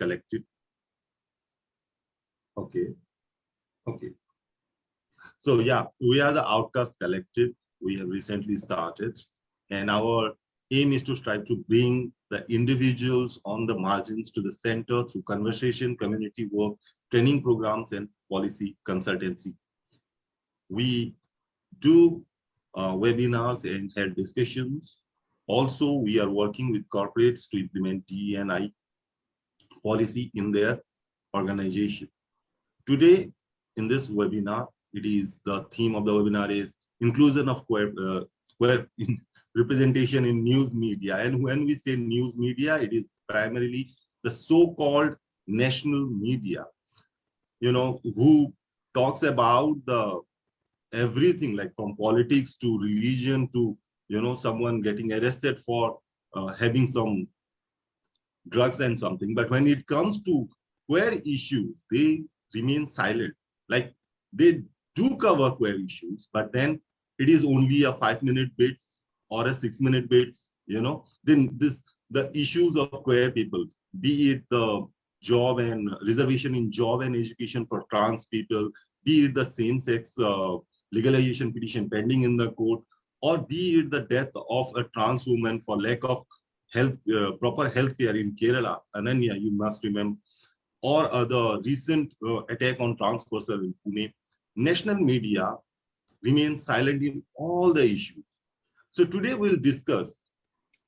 Collective. Okay. Okay. So yeah, we are the Outcast Collective. We have recently started, and our aim is to strive to bring the individuals on the margins to the center through conversation, community work, training programs, and policy consultancy. We do webinars and have discussions. Also, we are working with corporates to implement DE&I policy in their organization. Today, in this webinar, it is the theme of the webinar is inclusion of queer representation in news media. And when we say news media, it is primarily the so-called national media, who talks about the everything, like from politics to religion to, someone getting arrested for having some drugs and something. But when it comes to queer issues, they remain silent. Like they do cover queer issues, but then it is only a 5-minute bits or a 6-minute bits, then the issues of queer people, be it the job and reservation in job and education for trans people, be it the same-sex legalization petition pending in the court, or be it the death of a trans woman for lack of proper health care in Kerala, Ananya, you must remember, or the recent attack on trans person in Pune. National media remains silent in all the issues. So today we'll discuss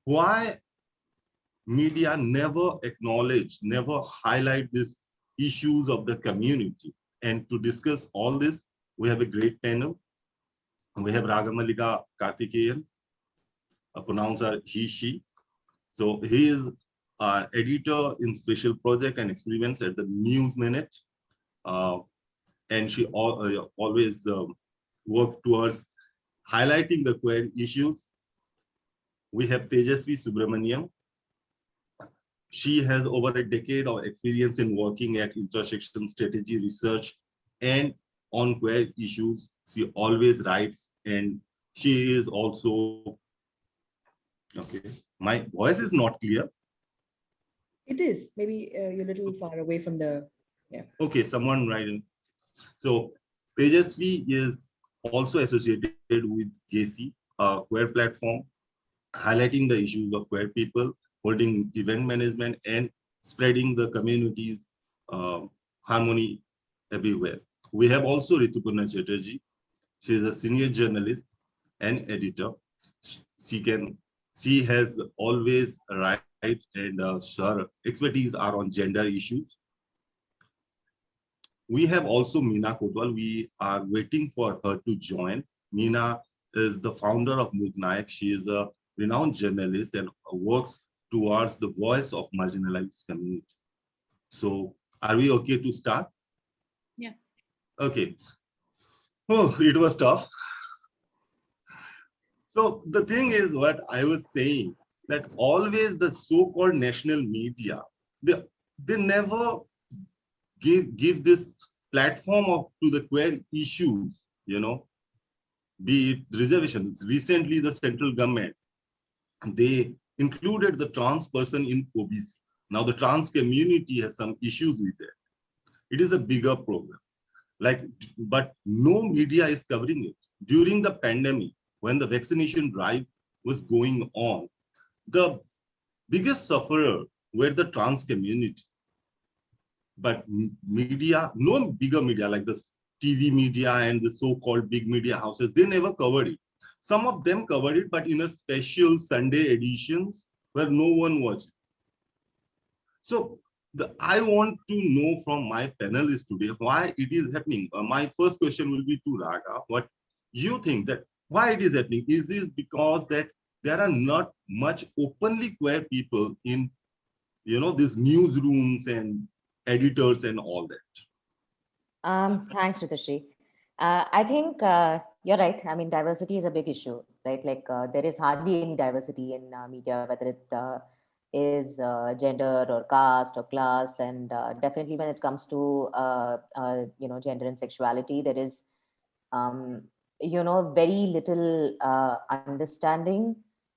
why media never acknowledge, never highlight these issues of the community. And to discuss all this, we have a great panel. We have Ragamalika Karthikeyan, a pronouncer he, she. So he is editor in special project and experiments at the News Minute. And she always worked towards highlighting the queer issues. We have Tejasvi Subramaniam. She has over a decade of experience in working at intersection strategy research and on queer issues. She always writes, and she is also, okay, my voice is not clear. It is. Maybe you're a little far away from the, yeah. Okay, someone write in. So Tejasvi is also associated with JC, a queer platform, highlighting the issues of queer people, holding event management, and spreading the community's harmony everywhere. We have also Rituparna Chatterjee. She is a senior journalist and editor. She has always right, and her expertise are on gender issues. We have also Meena Kotwal. We are waiting for her to join. Meena is the founder of Mook Nayak. She is a renowned journalist and works towards the voice of marginalized community. So are we okay to start? Yeah. Okay. Oh, it was tough. So the thing is, what I was saying, that always the so-called national media, they never give this platform to the queer issues, be it reservations. Recently, the central government, they included the trans person in OBC. Now the trans community has some issues with it. It is a bigger problem. But no media is covering it. During the pandemic, when the vaccination drive was going on, the biggest sufferer were the trans community. But media, no bigger media like the TV media and the so-called big media houses, they never covered it. Some of them covered it, but in a special Sunday editions where no one watched it. So I want to know from my panelists today why it is happening. My first question will be to Raga. What you think that why it is happening? Is this because that there are not much openly queer people in, these newsrooms and editors and all that? Thanks, Ritushri. I think you're right. I mean, diversity is a big issue, right? Like there is hardly any diversity in media, whether it is gender or caste or class, and definitely when it comes to gender and sexuality, there is very little understanding,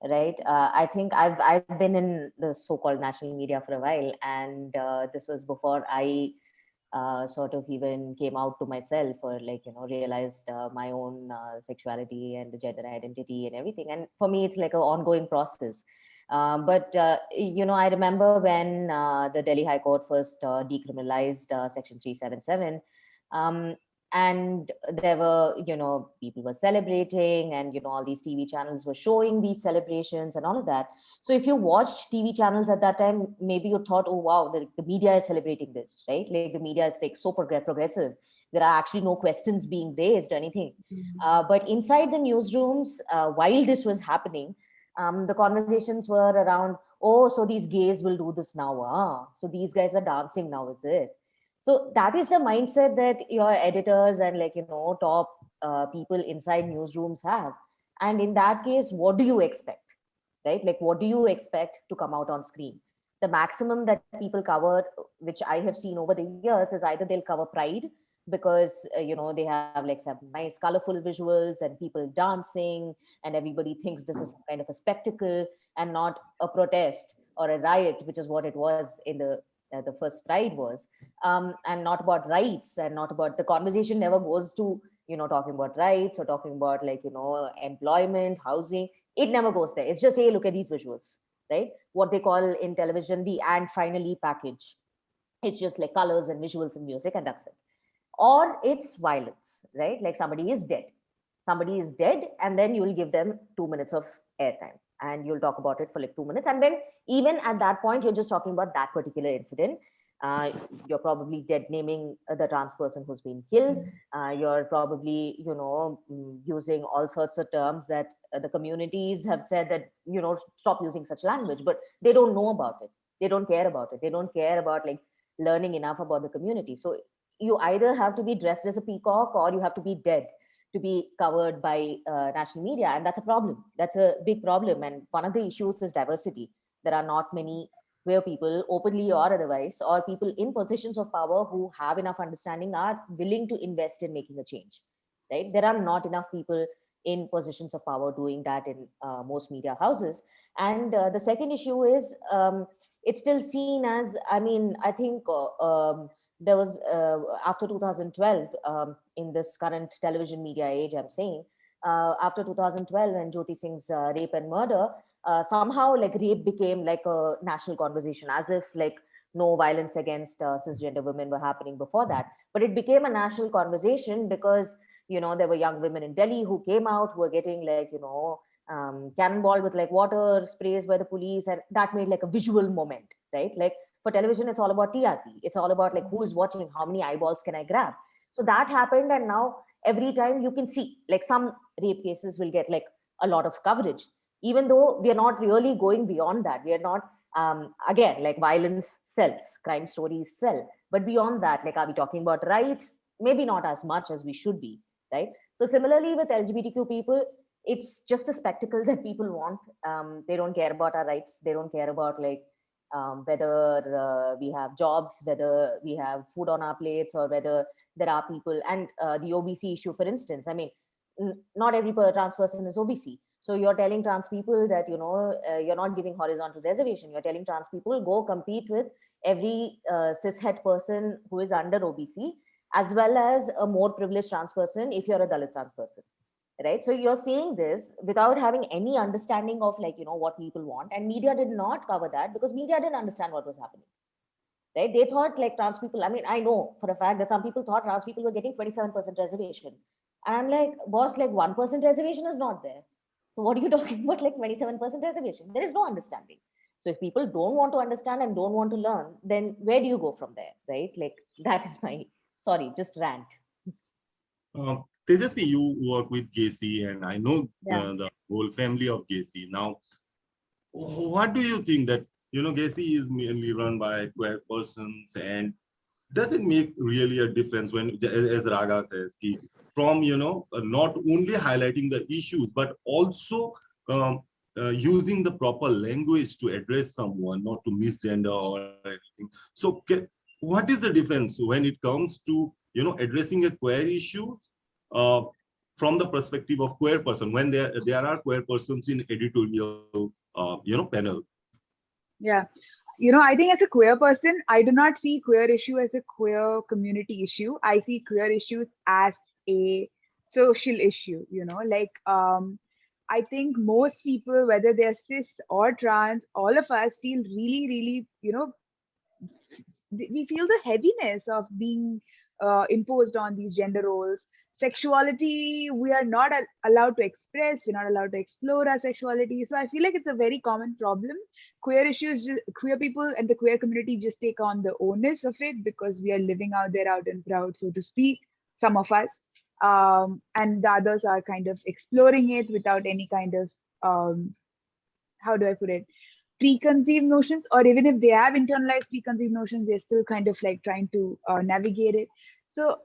right? I think I've been in the so-called national media for a while, and this was before I sort of even came out to myself, or like, realized my own sexuality and the gender identity and everything. And for me, it's like an ongoing process. But I remember when the Delhi High Court first decriminalized Section 377. Um, and there were, people were celebrating, and, all these TV channels were showing these celebrations and all of that. So if you watched TV channels at that time, maybe you thought, oh, wow, the media is celebrating this, right? Like the media is like so progressive. There are actually no questions being raised or anything. But inside the newsrooms, while this was happening, the conversations were around, oh, so these gays will do this now. So these guys are dancing now, is it? So that is the mindset that your editors and like, top people inside newsrooms have. And in that case, what do you expect? Right? Like, what do you expect to come out on screen? The maximum that people cover, which I have seen over the years, is either they'll cover pride because, they have like some nice, colorful visuals and people dancing, and everybody thinks this is some kind of a spectacle and not a protest or a riot, which is what it was in the first pride was. And not about rights, and not about, the conversation never goes to, talking about rights or talking about like, employment, housing. It never goes there. It's just, hey, look at these visuals, right? What they call in television the and finally package. It's just like colors and visuals and music, and that's it. Or it's violence, right? Like somebody is dead, and then you'll give them 2 minutes of airtime, and you'll talk about it for like 2 minutes, and then even at that point you're just talking about that particular incident. uh, you're probably dead naming the trans person who's been killed. You're probably, using all sorts of terms that the communities have said that, stop using such language, but they don't know about it. They don't care about it. They don't care about like learning enough about the community. So you either have to be dressed as a peacock, or you have to be dead to be covered by national media. And that's a problem. That's a big problem. And one of the issues is diversity. There are not many queer people, openly or otherwise, or people in positions of power who have enough understanding, are willing to invest in making a change, right? There are not enough people in positions of power doing that in most media houses. And the second issue is, it's still seen as, I think there was, after 2012, in this current television media age, I'm saying, after 2012, when Jyoti Singh's rape and murder, somehow like rape became like a national conversation, as if like no violence against cisgender women were happening before that. But it became a national conversation because, there were young women in Delhi who came out, who were getting like, cannonball with like water sprays by the police, and that made like a visual moment, right? Like for television, it's all about TRP. It's all about like who is watching, how many eyeballs can I grab. So that happened, and now every time you can see like some rape cases will get like a lot of coverage, even though we are not really going beyond that. We are not, again, like violence sells, crime stories sell, but beyond that, like, are we talking about rights? Maybe not as much as we should be, right? So similarly with LGBTQ people, it's just a spectacle that people want. They don't care about our rights. They don't care about like whether we have jobs, whether we have food on our plates, or whether there are people. And the OBC issue, for instance, not every trans person is OBC. So you're telling trans people that, you're not giving horizontal reservation. You're telling trans people, go compete with every cishet person who is under OBC, as well as a more privileged trans person if you're a Dalit trans person, right? So you're seeing this without having any understanding of like, what people want. And media did not cover that because media didn't understand what was happening, right? They thought like trans people, I know for a fact that some people thought trans people were getting 27% reservation. And I'm like, boss, like 1% reservation is not there. So what are you talking about, like 27% reservation? There is no understanding. So if people don't want to understand and don't want to learn, then where do you go from there, right? Like that is my, sorry, just rant. Tejasvi, you work with Gacy, and I know Yeah. the whole family of Gacy. Now, what do you think that, Gacy is mainly run by queer persons, and does it make really a difference when, as Raga says, from, not only highlighting the issues, but also using the proper language to address someone, not to misgender or anything. So what is the difference when it comes to, addressing a queer issue from the perspective of queer person when there are queer persons in editorial, panel? Yeah. I think as a queer person, I do not see queer issue as a queer community issue. I see queer issues as a social issue, I think most people, whether they're cis or trans, all of us feel really, really, we feel the heaviness of being imposed on these gender roles. Sexuality, we are not allowed to express, we're not allowed to explore our sexuality. So I feel like it's a very common problem. Queer issues, queer people and the queer community just take on the onus of it because we are living out there out and proud, so to speak, some of us. And the others are kind of exploring it without any kind of, how do I put it? Preconceived notions, or even if they have internalized preconceived notions, they're still kind of like trying to navigate it. So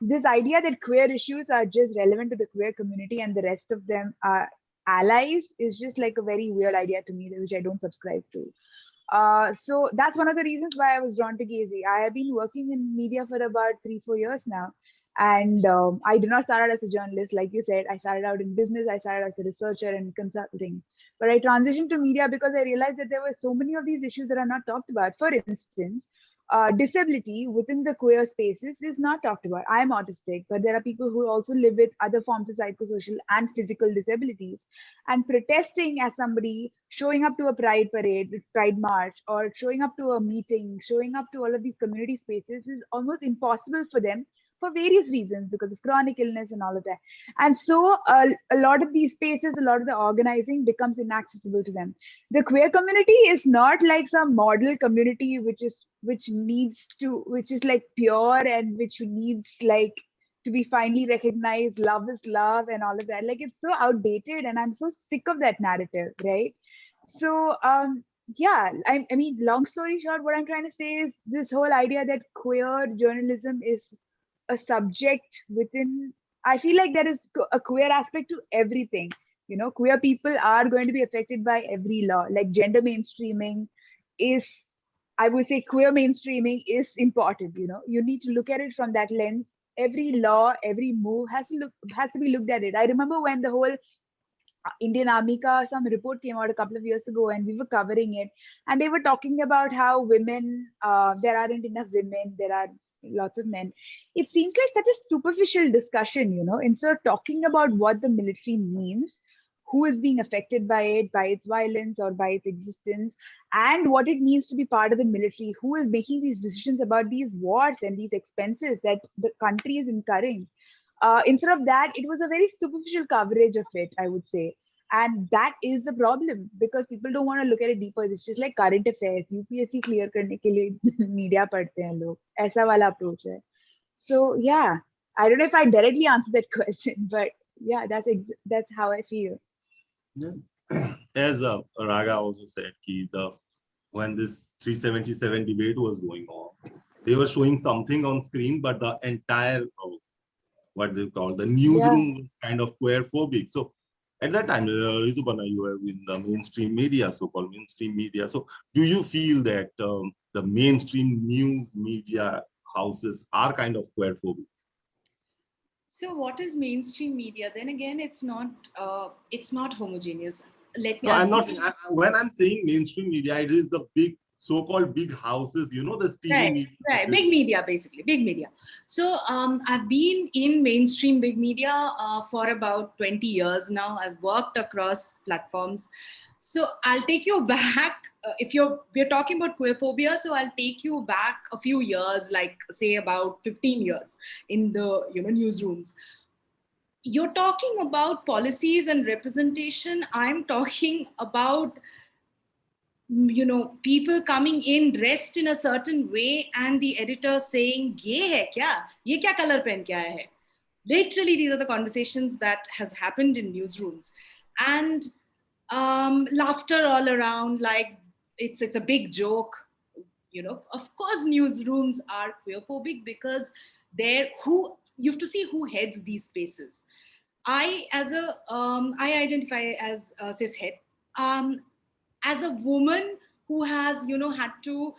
this idea that queer issues are just relevant to the queer community and the rest of them are allies is just like a very weird idea to me, which I don't subscribe to. So that's one of the reasons why I was drawn to Gezi. I have been working in media for about 3-4 years now. And I did not start out as a journalist. Like you said, I started out in business. I started as a researcher and consulting. But I transitioned to media because I realized that there were so many of these issues that are not talked about. For instance, disability within the queer spaces is not talked about. I'm autistic, but there are people who also live with other forms of psychosocial and physical disabilities. And protesting as somebody, showing up to a pride parade, pride march, or showing up to a meeting, showing up to all of these community spaces is almost impossible for them for various reasons, because of chronic illness and all of that. And so a lot of these spaces, a lot of the organizing becomes inaccessible to them. The queer community is not like some model community which is like pure and which needs like to be finally recognized, love is love and all of that. Like, it's so outdated and I'm so sick of that narrative, right? So yeah, I mean, long story short, what I'm trying to say is this whole idea that queer journalism is a subject within, I feel like there is a queer aspect to everything. Queer people are going to be affected by every law. Like gender mainstreaming is, I would say queer mainstreaming is important. You need to look at it from that lens. Every law, every move has to be looked at it. I remember when the whole Indian Army some report came out a couple of years ago, and we were covering it, and they were talking about how women, there aren't enough women, there are lots of men. It seems like such a superficial discussion, instead of talking about what the military means, who is being affected by it, by its violence or by its existence, and what it means to be part of the military, who is making these decisions about these wars and these expenses that the country is incurring. Instead of that, it was a very superficial coverage of it, I would say. And that is the problem, because people don't want to look at it deeper. It's just like current affairs. UPSC clear करने के लिए media पढ़ते हैं लोग. ऐसा वाला approach है. So yeah, I don't know if I directly answered that question, but yeah, that's how I feel. Yeah. As Raga also said, when this 377 debate was going on, they were showing something on screen, but the entire what they call the newsroom was kind of queer phobic. So at that time, Ritubana, you were in the mainstream media, so-called mainstream media. So do you feel that the mainstream news media houses are kind of queer phobic? So what is mainstream media? Then again, it's not homogeneous. Let me. No, I'm not. When I'm saying mainstream media, it is the big so-called big houses. The TV media. Right, big media, basically, big media. So I've been in mainstream big media for about 20 years now. I've worked across platforms. So I'll take you back. We're talking about queer phobia, so I'll take you back a few years, like say about 15 years in the newsrooms. You're talking about policies and representation. I'm talking about people coming in dressed in a certain way and the editor saying, "Ye hai kya? Ye kya color pen kya hai?" Literally, these are the conversations that has happened in newsrooms, and laughter all around, like it's a big joke. Of course, newsrooms are queerphobic because you have to see who heads these spaces. I identify as a cishet. As a woman who has had to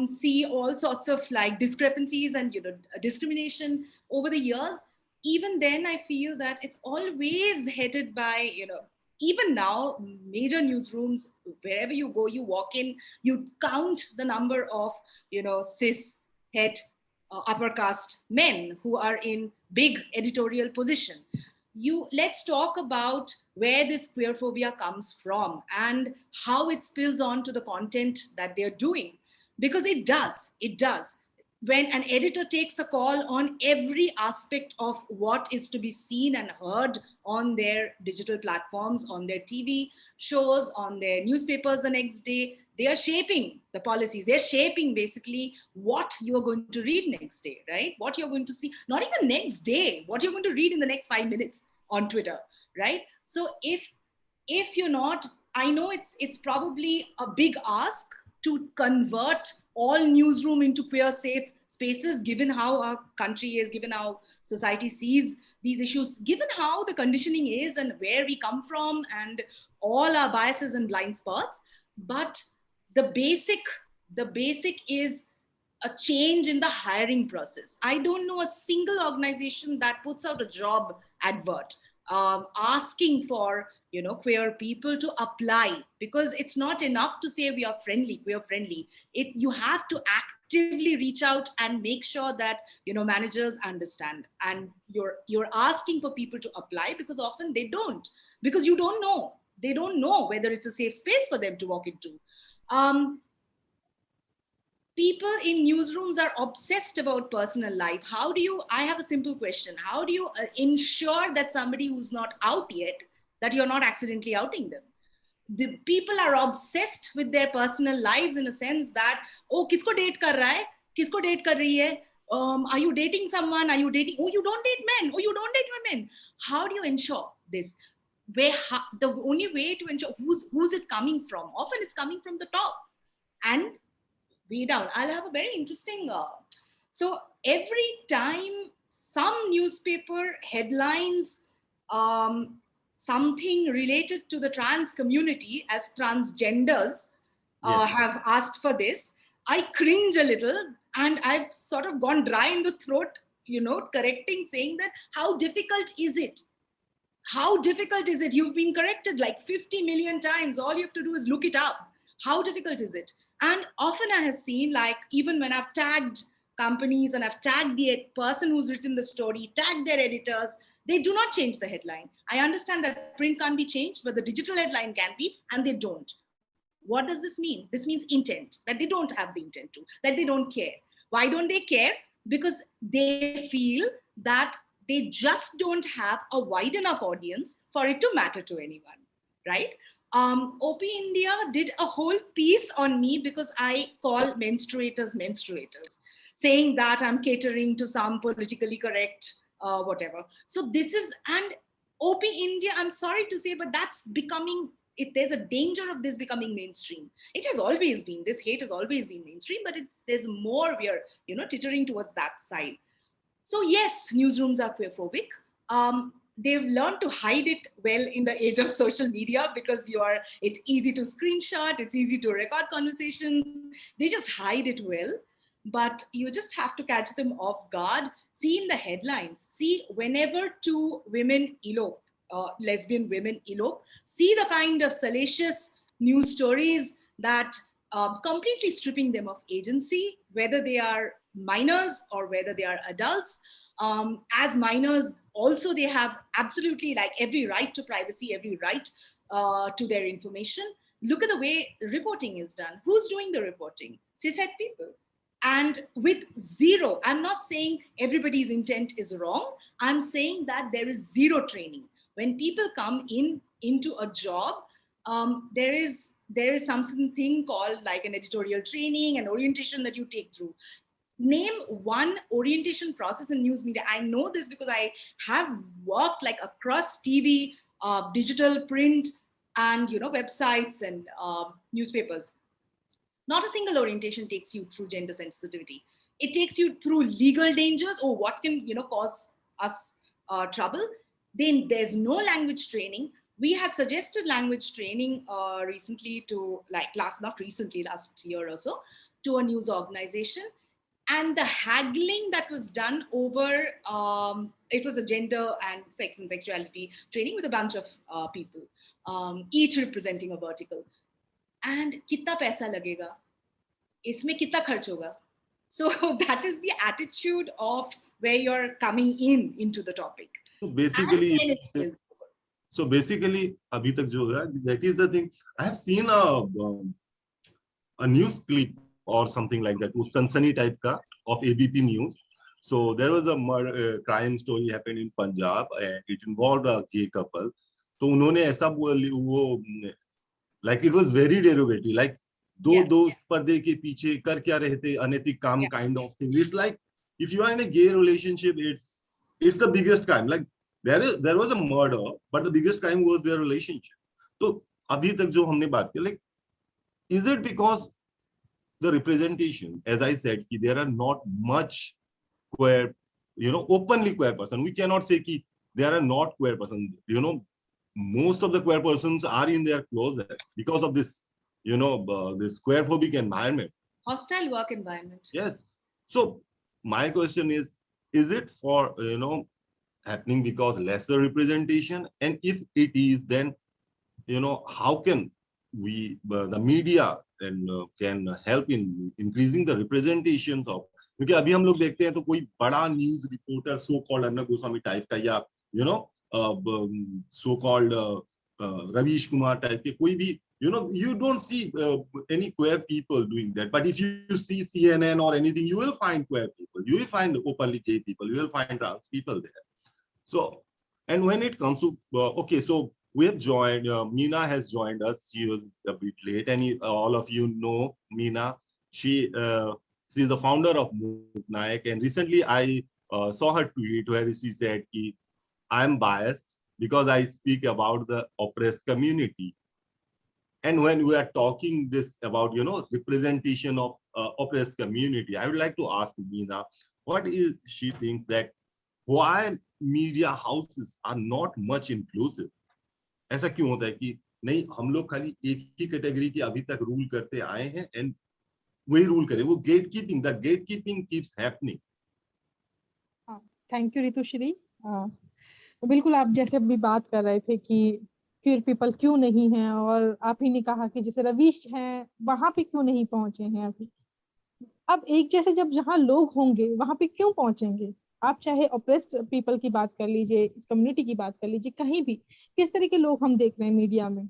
see all sorts of like discrepancies and discrimination over the years, even then I feel that it's always headed by, even now, major newsrooms, wherever you go, you walk in, you count the number of, cis, het, upper caste men who are in big editorial position. Let's talk about where this queer phobia comes from and how it spills on to the content that they're doing, because it does. When an editor takes a call on every aspect of what is to be seen and heard on their digital platforms, on their TV shows, on their newspapers the next day, they are shaping the policies. They're shaping basically what you are going to read next day, right? What you're going to see, not even next day, what you're going to read in the next 5 minutes on Twitter, right? So if you're not, I know it's probably a big ask to convert all newsroom into queer safe spaces, given how our country is, given how society sees these issues, given how the conditioning is and where we come from and all our biases and blind spots. But the basic is a change in the hiring process. I don't know a single organization that puts out a job advert asking for queer people to apply, because it's not enough to say we are friendly. You have to actively reach out and make sure that managers understand, and you're asking for people to apply, because often they don't, because they don't know whether it's a safe space for them to walk into. People in newsrooms are obsessed about personal life. I have a simple question. How do you ensure that somebody who's not out yet, that you're not accidentally outing them? The people are obsessed with their personal lives in a sense that, oh, kisko date kar raha hai? Kisko date kar rahi hai? Are you dating someone? Are you dating? Oh, you don't date men. Oh, you don't date women. How do you ensure this? The only way to ensure who's it coming from? Often it's coming from the top and way down. I'll have a very interesting. So every time some newspaper headlines something related to the trans community as transgenders have asked for this, I cringe a little, and I've sort of gone dry in the throat, correcting, saying that how difficult is it? How difficult is it? You've been corrected like 50 million times. All you have to do is look it up. How difficult is it? And often I have seen, like, even when I've tagged companies and I've tagged the person who's written the story, tagged their editors, they do not change the headline. I understand that print can't be changed, but the digital headline can be, and they don't. What does this mean? This means intent, that they don't have the intent to, that they don't care. Why don't they care? Because they feel that they just don't have a wide enough audience for it to matter to anyone, right? OP India did a whole piece on me because I call menstruators, saying that I'm catering to some politically correct whatever. So this is, and OP India, I'm sorry to say, but that's becoming, there's a danger of this becoming mainstream. It has always been, this hate has always been mainstream, but there's more, we are, tittering towards that side. So yes, newsrooms are queerphobic. They've learned to hide it well in the age of social media, because it's easy to screenshot, it's easy to record conversations. They just hide it well, but you just have to catch them off guard. See in the headlines, see whenever two women elope, lesbian women elope, see the kind of salacious news stories that completely stripping them of agency, whether they are minors or whether they are adults. As minors, also they have absolutely like every right to privacy, every right to their information. Look at the way reporting is done. Who's doing the reporting? Cishet people. And with zero, I'm not saying everybody's intent is wrong. I'm saying that there is zero training. When people come into a job, there is something called like an editorial training and orientation that you take through. Name one orientation process in news media. I know this because I have worked like across TV, digital, print, and websites and newspapers. Not a single orientation takes you through gender sensitivity. It takes you through legal dangers or what can cause us trouble. Then there's no language training. We had suggested language training recently to last year or so, to a news organization. and the haggling that was done over, it was a gender and sex and sexuality training with a bunch of people, each representing a vertical. And कितना पैसा लगेगा, इसमें कितना खर्च होगा? So that is the attitude of where you're coming into the topic. So And basically, then it's built. so basically, अभी तक जो है, that is the thing. I have seen a news clip or something like that, वो सनसनी type का of ABP News. So there was a crime story happened in Punjab and it involved a gay couple. तो उन्होंने ऐसा वो like it was very derogatory, like दो पर्दे के पीछे कर क्या रहे थे, अनैतिक काम kind of thing. It's like if you are in a gay relationship, it's the biggest crime. Like there was a murder, but the biggest crime was their relationship. तो अभी तक जो हमने बात की, like is it because the representation, as I said, ki there are not much queer, openly queer person. We cannot say ki there are not queer persons. Most of the queer persons are in their closet because of this, this queerphobic environment. Hostile work environment. Yes. So my question is it for, happening because lesser representation? And if it is, then, how can we, the media, and can help in increasing the representations of, क्योंकि अभी हम लोग देखते हैं तो कोई बड़ा news reporter so called Arnab Goswami type का या so called Ravish Kumar type के कोई भी, you don't see any queer people doing that. But if you see CNN or anything, you will find queer people, you will find openly gay people, you will find trans people there. So, and when it comes to okay, so we have joined, Meena has joined us. She was a bit late, and all of you know Meena. She's the founder of Move Nayak, and recently I saw her tweet where she said, "I'm biased because I speak about the oppressed community." And when we are talking this about, representation of oppressed community, I would like to ask Meena, what is she thinks that why media houses are not much inclusive? ऐसा क्यों होता है कि नहीं, हम लोग खाली एक ही कैटेगरी की अभी तक रूल करते आए हैं एंड वही रूल करें, वो gatekeeping keeps happening. Thank you Ritushree. बिल्कुल आप जैसे भी बात कर रहे थे कि क्यूर पीपल क्यों नहीं हैं, और आप ही ने कहा कि जैसे रवीश हैं वहां पे क्यों नहीं पहुंचे हैं अभी. अब एक जैसे जब जहाँ लोग होंगे वहां पे क्यों पहुंचेंगे. आप चाहे ऑप्रेस्ड पीपल की बात कर लीजिए, इस कम्युनिटी की बात कर लीजिए, कहीं भी किस तरह के लोग हम देख रहे हैं मीडिया में.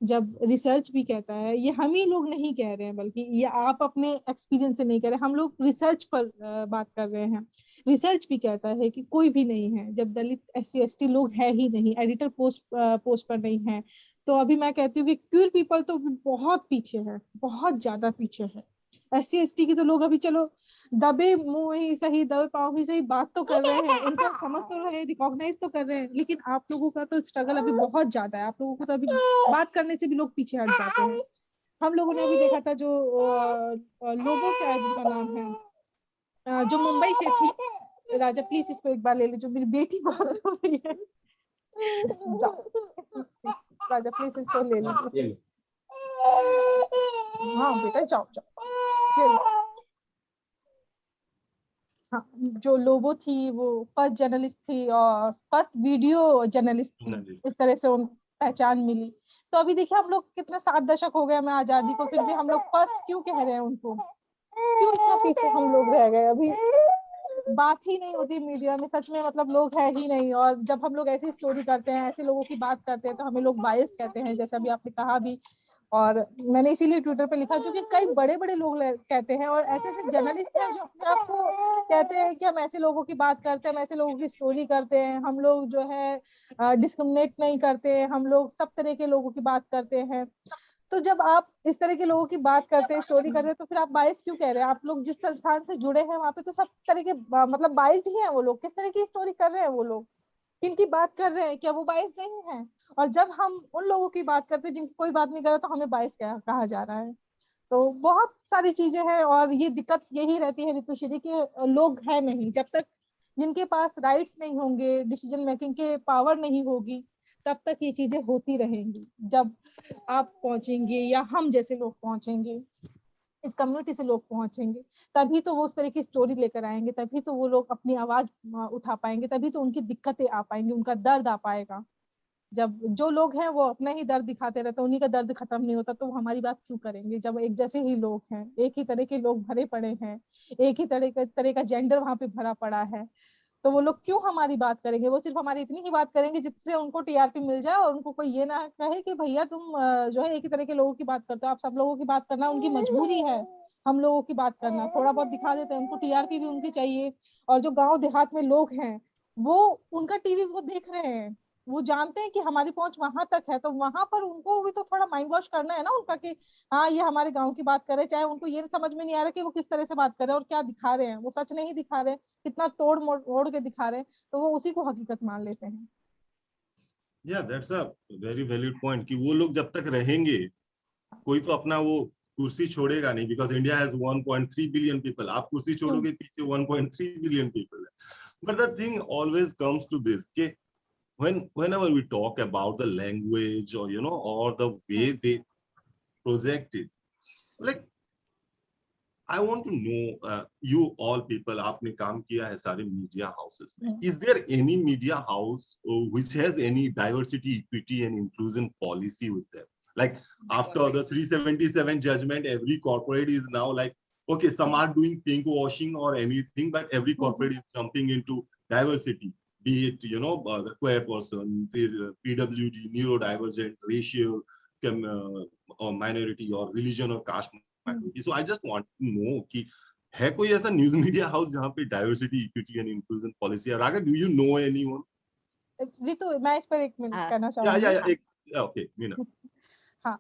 जब रिसर्च भी कहता है, ये हम ही लोग नहीं कह रहे हैं बल्कि ये आप अपने एक्सपीरियंस से नहीं कह रहे, हम लोग रिसर्च पर बात कर रहे हैं. रिसर्च भी कहता है कि कोई भी नहीं है जब दलित SC ST लोग है ही नहीं, एडिटर पोस्ट पर नहीं है. तो अभी मैं कहती हूँ कि क्यूर पीपल तो बहुत पीछे है, बहुत ज्यादा पीछे है. SC ST की तो लोग अभी चलो दबे मुंह ही सही, दबे पाँव ही सही बात तो कर रहे हैं, उनको समझ तो रहे, रिकॉग्नाइज तो कर रहे हैं, लेकिन आप लोगों का तो स्ट्रगल अभी बहुत ज्यादा है. आप लोगों को तो अभी बात करने से भी लोग पीछे हट जाते हैं. हम लोगों ने अभी देखा था जो लोगों शायद उनका नाम है, जो मुंबई से थी. राजा प्लीज इसको एक बार ले लो, जो मेरी बेटी बहुत रो रही है. राजा प्लीज इसको ले लो. हाँ बेटा जाओ जाओ. हाँ, जो लोबो थी वो फर्स्ट जर्नलिस्ट थी और फर्स्ट वीडियो जर्नलिस्ट थी, इस तरह से उन पहचान मिली. तो अभी देखिए हम लोग कितने 7 दशक हो गए हमें आजादी को, फिर भी हम लोग फर्स्ट क्यों कह रहे हैं उनको, क्यों इतना पीछे हम लोग रह गए. अभी बात ही नहीं होती मीडिया में, सच में मतलब लोग है ही नहीं. और जब हम लोग ऐसी स्टोरी करते हैं, ऐसे लोगों की बात करते हैं, तो हमें लोग बायस कहते हैं, जैसा अभी आपने कहा भी. और मैंने इसीलिए ट्विटर पे लिखा क्योंकि कई बड़े बड़े लोग कहते हैं, और ऐसे ऐसे जर्नलिस्ट हैं जो अपने आप को कहते हैं कि हम ऐसे लोगों की बात करते हैं, हम ऐसे लोगों की स्टोरी करते हैं, हम लोग जो है डिस्क्रिमिनेट नहीं करते हैं, हम लोग सब तरह के लोगों की बात करते हैं. तो जब आप इस तरह के लोगों की बात करते हैं, स्टोरी करते हैं, तो फिर आप बायस क्यों कह रहे हैं. आप लोग जिस संस्थान से जुड़े हैं वहां पे तो सब तरह के मतलब बायस ही हैं वो लोग. किस तरह की स्टोरी कर रहे हैं वो लोग, किनकी बात कर रहे हैं, क्या वो बायस नहीं है. और जब हम उन लोगों की बात करते हैं जिनकी कोई बात नहीं कर रहा, तो हमें बायस कहा जा रहा है. तो बहुत सारी चीजें हैं, और ये दिक्कत यही रहती है ऋतुश्री के लोग है नहीं. जब तक जिनके पास राइट्स नहीं होंगे, डिसीजन मेकिंग के पावर नहीं होगी, तब तक ये चीजें होती रहेंगी. जब आप पहुंचेंगे या हम जैसे लोग पहुंचेंगे इस कम्युनिटी से लोग पहुंचेंगे, तभी तो वो उस तरह की स्टोरी लेकर आएंगे, तभी तो वो लोग अपनी आवाज उठा पाएंगे, तभी तो उनकी दिक्कतें आ पाएंगी, उनका दर्द आ पाएगा। जब जो लोग हैं वो अपना ही दर्द दिखाते रहते हैं, उन्हीं का दर्द खत्म नहीं होता, तो वो हमारी बात क्यों करेंगे? जब एक जैसे ही लोग हैं, एक ही तरह के लोग भरे पड़े हैं, एक ही तरह का जेंडर वहां पे भरा पड़ा है, तो वो लोग क्यों हमारी बात करेंगे? वो सिर्फ हमारी इतनी ही बात करेंगे जिससे उनको टीआरपी मिल जाए, और उनको कोई ये ना कहे कि भैया तुम जो है एक ही तरह के लोगों की बात करते हो, आप सब लोगों की बात करना उनकी मजबूरी है, हम लोगों की बात करना थोड़ा बहुत दिखा देते हैं, उनको टीआरपी भी उनकी चाहिए। और जो गांव देहात में लोग हैं वो उनका टीवी वो देख रहे हैं, वो जानते हैं कि हमारी पहुंच वहां तक है, तो वहां पर उनको भी तो थोड़ा माइंड वॉश करना है ना उनका, कि हाँ ये हमारे गांव की बात कर रहे हैं, चाहे उनको ये समझ में नहीं आ रहा कि वो किस तरह से बात कर रहे हैं और क्या दिखा रहे हैं, वो सच नहीं दिखा रहे, कितना तोड़ मोड़ के दिखा रहे हैं, तो वो उसी को हकीकत मान लेते हैं। That's a very valid point कि वो लोग जब तक रहेंगे, कोई तो अपना वो कुर्सी छोड़ेगा नहीं, because India has 1.3 billion people. आप कुर्सी छोड़ोगे, पीछे 1.3 बिलियन पीपल है। But the thing always comes to this कि whenever we talk about the language, or or the way they project it, like I want to know, you all people, आपने काम किया है सारे media houses में, is there any media house which has any diversity, equity and inclusion policy with them? Like after the 377 judgment, every corporate is now like, okay, some are doing pink washing or anything, but every corporate is jumping into diversity, be it the queer person, PWD, neurodivergent, racial, or minority, or religion or caste minority. So I just want to know कि है कोई ऐसा news media house जहाँ पे diversity, equity and inclusion policy है? Raga, do you know anyone? Ritu, मैं इस पर एक मिनट कहना या चाहूंगी। एक ओके मीना। हाँ,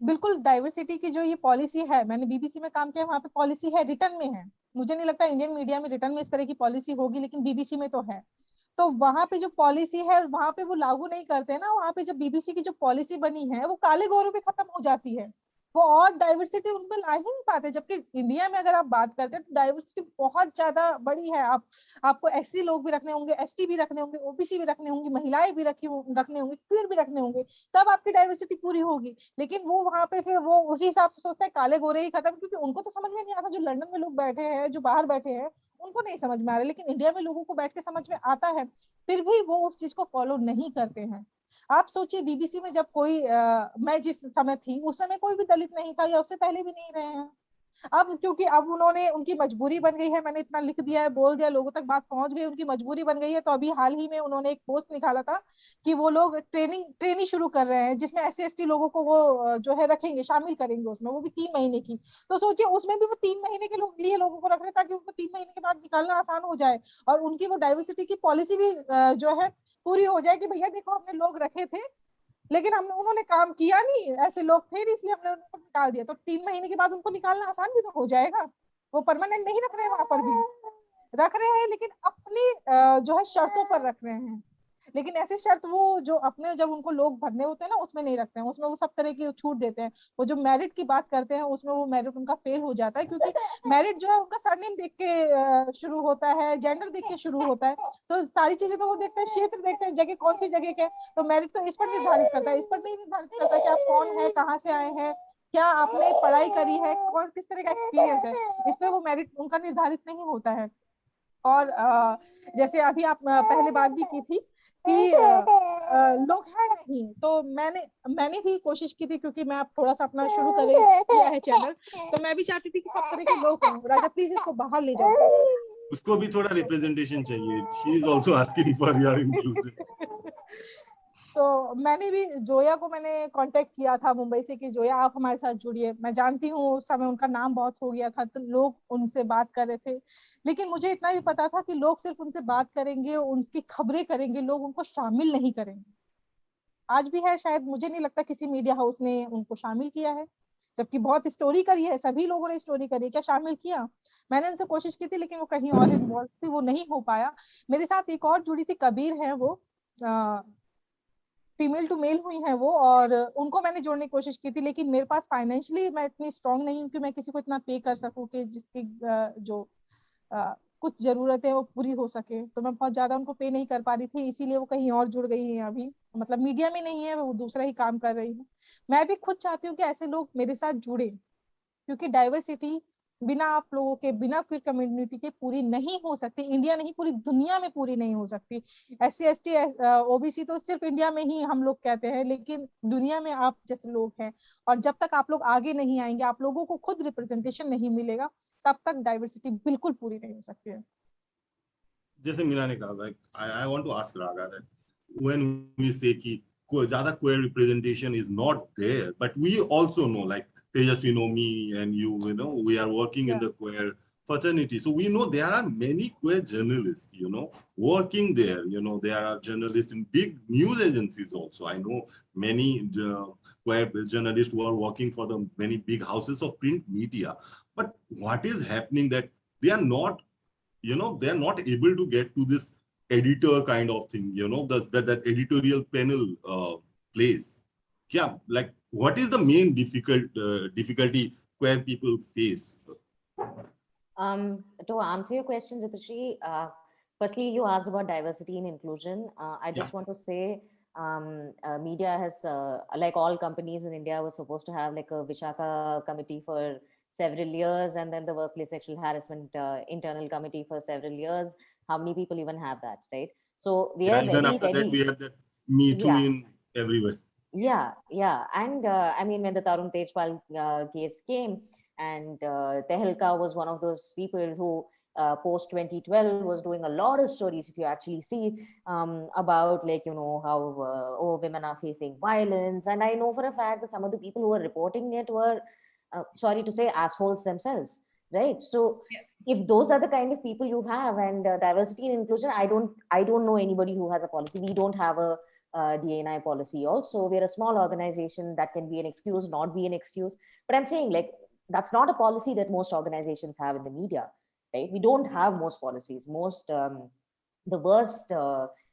बिल्कुल, डाइवर्सिटी की जो ये पॉलिसी है, मैंने बीबीसी में काम किया, वहाँ पे पॉलिसी है, रिटर्न में है। मुझे नहीं लगता इंडियन मीडिया में रिटर्न में इस तरह की पॉलिसी होगी, लेकिन बीबीसी में तो है। तो वहां पे जो पॉलिसी है वहां पे वो लागू नहीं करते ना, वहां पे जब बीबीसी की जो पॉलिसी बनी है वो काले गोरों पे खत्म हो जाती है, वो और डाइवर्सिटी उनपे ला ही नहीं पाते। जबकि इंडिया में अगर आप बात करते हैं तो डाइवर्सिटी बहुत ज्यादा बड़ी है। आपको एससी लोग भी रखने होंगे, एसटी भी रखने होंगे, ओबीसी भी रखने होंगी, महिलाएं भी रखने होंगे, क्वीर भी रखने होंगे, तब आपकी डाइवर्सिटी पूरी होगी। लेकिन वो वहां पे फिर वो उसी हिसाब से सोचते हैं काले गोरे ही खत्म, क्योंकि उनको तो समझ में नहीं आता, जो लंदन में लोग बैठे हैं, जो बाहर बैठे हैं, उनको नहीं समझ में आ रहा, लेकिन इंडिया में लोगों को बैठ के समझ में आता है, फिर भी वो उस चीज को फॉलो नहीं करते हैं। आप सोचिए बीबीसी में जब कोई मैं जिस समय थी उस समय कोई भी दलित नहीं था, या उससे पहले भी नहीं रहे हैं। अब क्योंकि अब उन्होंने, उनकी मजबूरी बन गई है, मैंने इतना लिख दिया है, बोल दिया, लोगों तक बात पहुंच गई, उनकी मजबूरी बन गई है, तो अभी हाल ही में उन्होंने एक पोस्ट निकाला था कि वो लोग ट्रेनिंग शुरू कर रहे हैं, जिसमें एससी एसटी लोगों को वो जो है रखेंगे, शामिल करेंगे उसमें, वो भी 3 महीने की। तो सोचिए उसमें भी वो 3 महीने के लिए लोगों को रख रहे, ताकि उनको 3 महीने के बाद निकालना आसान हो जाए, और उनकी वो डाइवर्सिटी की पॉलिसी भी जो है पूरी हो जाए, कि भैया देखो हमने लोग रखे थे, लेकिन हम उन्होंने काम किया नहीं, ऐसे लोग थे नहीं, इसलिए हमने उनको निकाल दिया। तो 3 महीने के बाद उनको निकालना आसान भी तो हो जाएगा। वो परमानेंट नहीं रख रहे हैं, वहां पर भी रख रहे हैं, लेकिन अपनी जो है शर्तों पर रख रहे हैं। लेकिन ऐसे शर्त वो जो अपने, जब उनको लोग भरने होते हैं ना, उसमें नहीं रखते हैं, उसमें वो सब तरह की छूट देते हैं। वो जो मेरिट की बात करते हैं उसमें वो मेरिट उनका फेल हो जाता है, क्योंकि मेरिट जो है उनका सरनेम देख के शुरू होता है, जेंडर देख के शुरू होता है, तो सारी चीजें तो वो देखते हैं, क्षेत्र देखते हैं, जगह कौन सी जगह के, तो मेरिट तो इस पर निर्धारित करता है, इस पर नहीं निर्धारित करता कि आप कौन है, कहाँ से आए हैं, क्या आपने पढ़ाई करी है, कौन किस तरह का एक्सपीरियंस है, इस पे वो मेरिट उनका निर्धारित नहीं होता है। और जैसे अभी आप पहले बात भी की थी कि लोग हैं नहीं, तो मैंने भी कोशिश की थी, क्योंकि मैं अब थोड़ा सा अपना शुरू किया है चैनल, तो मैं भी चाहती थी कि सब तरह के लोग हों। राजा प्लीज इसको बाहर ले जाओ, उसको भी थोड़ा रिप्रेजेंटेशन चाहिए, she is also asking for your inclusion. तो मैंने भी जोया को मैंने कांटेक्ट किया था मुंबई से कि जोया आप हमारे साथ जुड़िए। मैं जानती हूँ उस समय उनका नाम बहुत हो गया था, तो लोग उनसे बात कर रहे थे, लेकिन मुझे इतना भी पता था कि लोग सिर्फ उनसे बात करेंगे, उनकी खबरें करेंगे, लोग उनको शामिल नहीं करेंगे। आज भी है, शायद मुझे नहीं लगता किसी मीडिया हाउस ने उनको शामिल किया है, जबकि बहुत स्टोरी करी है, सभी लोगों ने स्टोरी करी है, क्या शामिल किया? मैंने उनसे कोशिश की थी, लेकिन वो कहीं और इन्वॉल्व थी, वो नहीं हो पाया। मेरे साथ एक और जुड़ी थी, कबीर है वो, फीमेल टू मेल हुई है वो, और उनको मैंने जोड़ने की कोशिश की थी, लेकिन मेरे पास फाइनेंशियली मैं इतनी स्ट्रांग नहीं हूँ कि मैं किसी को इतना पे कर सकूँ कि जिसकी जो कुछ जरूरतें वो पूरी हो सके, तो मैं बहुत ज्यादा उनको पे नहीं कर पा रही थी, इसीलिए वो कहीं और जुड़ गई है अभी, मतलब मीडिया में नहीं है, वो दूसरा ही काम कर रही है। मैं भी खुद चाहती हूँ कि ऐसे लोग मेरे साथ जुड़े, क्योंकि डाइवर्सिटी बिना आप लोगों के, बिना क्वीर कम्युनिटी के पूरी नहीं हो सकती। इंडिया नहीं, पूरी दुनिया में पूरी नहीं हो सकती। SC ST OBC तो सिर्फ इंडिया में ही हम लोग कहते हैं, लेकिन दुनिया में आप जैसे लोग हैं, और जब तक आप लोग आगे नहीं आएंगे, आप लोगों को खुद रिप्रेजेंटेशन नहीं मिलेगा, तब तक डाइवर्सिटी बिल्कुल पूरी नहीं हो सकती है। जैसे मीना ने कहा, like I want to ask Raga that when we say कि ज्यादा queer representation is not there, but we also know, like Tejasvi know me and you know, we are working in the queer fraternity, so we know there are many queer journalists, you know, working there. You know, there are journalists in big news agencies also. I know many queer journalists who are working for the many big houses of print media. But what is happening that they are not, you know, they're not able to get to this editor kind of thing, you know, that editorial panel place. Yeah, like what is the main difficulty queer people face? To answer your question, Ritushri, firstly, you asked about diversity and inclusion. I just want to say, media has, like all companies in India, was supposed to have like a Vishaka committee for several years, and then the workplace sexual harassment internal committee for several years. How many people even have that, right? So we are Even very, after very, that, we have that Me Too yeah, in everywhere. yeah. And I mean, when the Tarun Tejpal case came, and Tehelka was one of those people who post 2012 was doing a lot of stories, if you actually see, about like, you know, how oh, women are facing violence. And I know for a fact that some of the people who were reporting it were, sorry to say, assholes themselves, right? So if those are the kind of people you have, and diversity and inclusion, I don't know anybody who has a policy. We don't have a DNI policy. Also, we're a small organization. That can be an excuse, not be an excuse. But I'm saying, like, that's not a policy that most organizations have in the media, right? We don't have most policies. Most the worst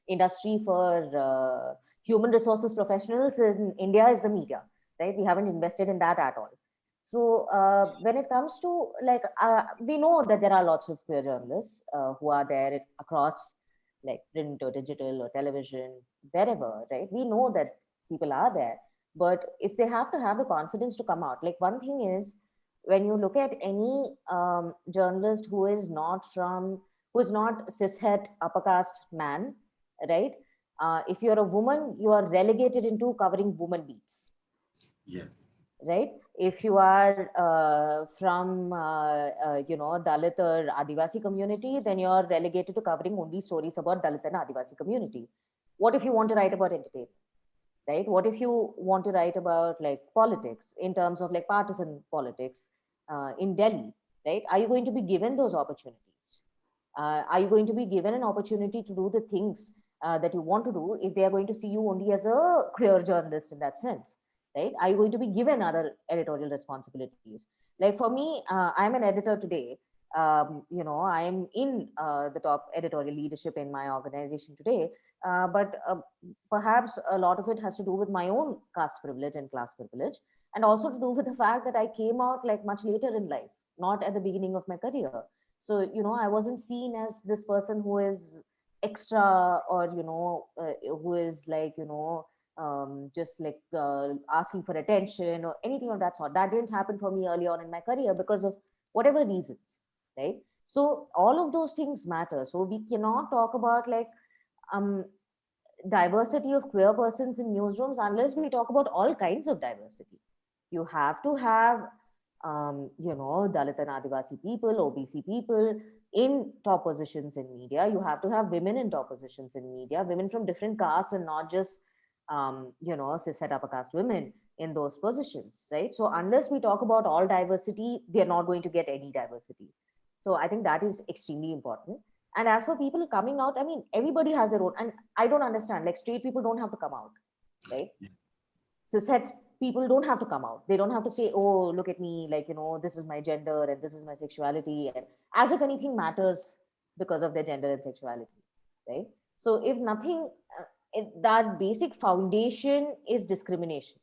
industry for human resources professionals in India is the media, right? We haven't invested in that at all. So when it comes to like, we know that there are lots of queer journalists who are there across like print or digital or television, wherever, right? We know that people are there, but if they have to have the confidence to come out, like one thing is, when you look at any journalist who is not cishet upper caste man, right? If you're a woman, you are relegated into covering woman beats. Yes. Right? If you are from you know, Dalit or Adivasi community, then you're relegated to covering only stories about Dalit and Adivasi community. What if you want to write about entertainment? Right? What if you want to write about like politics, in terms of like partisan politics in Delhi, right? Are you going to be given those opportunities? Are you going to be given an opportunity to do the things that you want to do if they are going to see you only as a queer journalist in that sense, right? Are you going to be given other editorial responsibilities? Like for me, I'm an editor today. You know, I'm in the top editorial leadership in my organization today. But perhaps a lot of it has to do with my own caste privilege and class privilege, and also to do with the fact that I came out like much later in life, not at the beginning of my career. So, you know, I wasn't seen as this person who is extra, or, you know, who is like, you know, just like asking for attention or anything of that sort. That didn't happen for me early on in my career because of whatever reasons, right? So all of those things matter. So we cannot talk about like diversity of queer persons in newsrooms unless we talk about all kinds of diversity. You have to have you know, Dalit and Adivasi people, OBC people in top positions in media. You have to have women in top positions in media, women from different castes, and not just you know, cishet upper caste women in those positions, right? So unless we talk about all diversity, we are not going to get any diversity. So I think that is extremely important. And as for people coming out, I mean, everybody has their own, and I don't understand, like straight people don't have to come out, right? Cishet people don't have to come out. They don't have to say, oh, look at me, like, you know, this is my gender and this is my sexuality, and as if anything matters because of their gender and sexuality, right? So if nothing, that basic foundation is discrimination,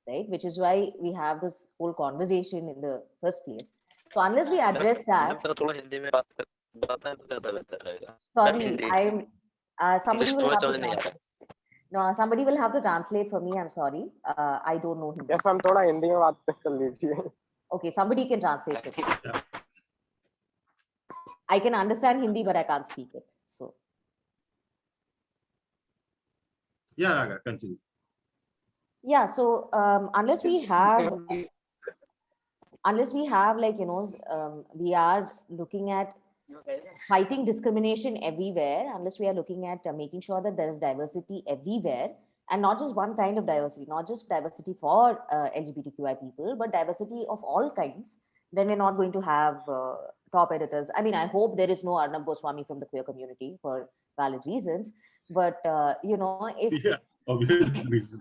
right? Which is why we have this whole conversation in the first place. So unless we address that, sorry, I'm somebody will have to translate. No, somebody will have to translate for me. I'm sorry. I don't know Hindi. Yes, हम थोड़ा हिंदी में बात कर लीजिए. Okay, somebody can translate it. Yeah. I can understand Hindi, but I can't speak it. So Yeah, Raga, continue. yeah, so unless we have like, you know, we are looking at fighting discrimination everywhere, unless we are looking at making sure that there is diversity everywhere, and not just one kind of diversity, not just diversity for LGBTQI people, but diversity of all kinds, then we're not going to have top editors. I mean, I hope there is no Arnab Goswami from the queer community for valid reasons, but you know, if Yeah, obvious reason.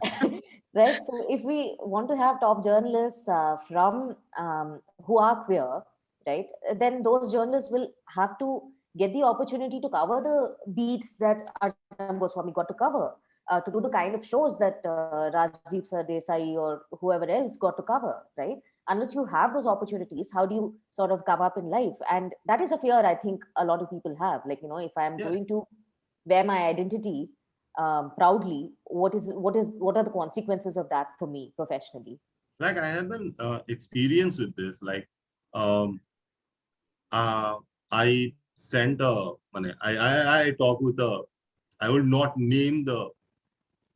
right, so if we want to have top journalists from who are queer, right, then those journalists will have to get the opportunity to cover the beats that Arnab Goswami got to cover, to do the kind of shows that Rajdeep Sardesai or whoever else got to cover, right? Unless you have those opportunities, how do you sort of come up in life? And that is a fear I think a lot of people have. Like, you know, if I'm Yeah. going to wear my identity proudly, what are the consequences of that for me professionally? Like I have an experience with this. Like, um, I sent a, I talk with a, I will not name the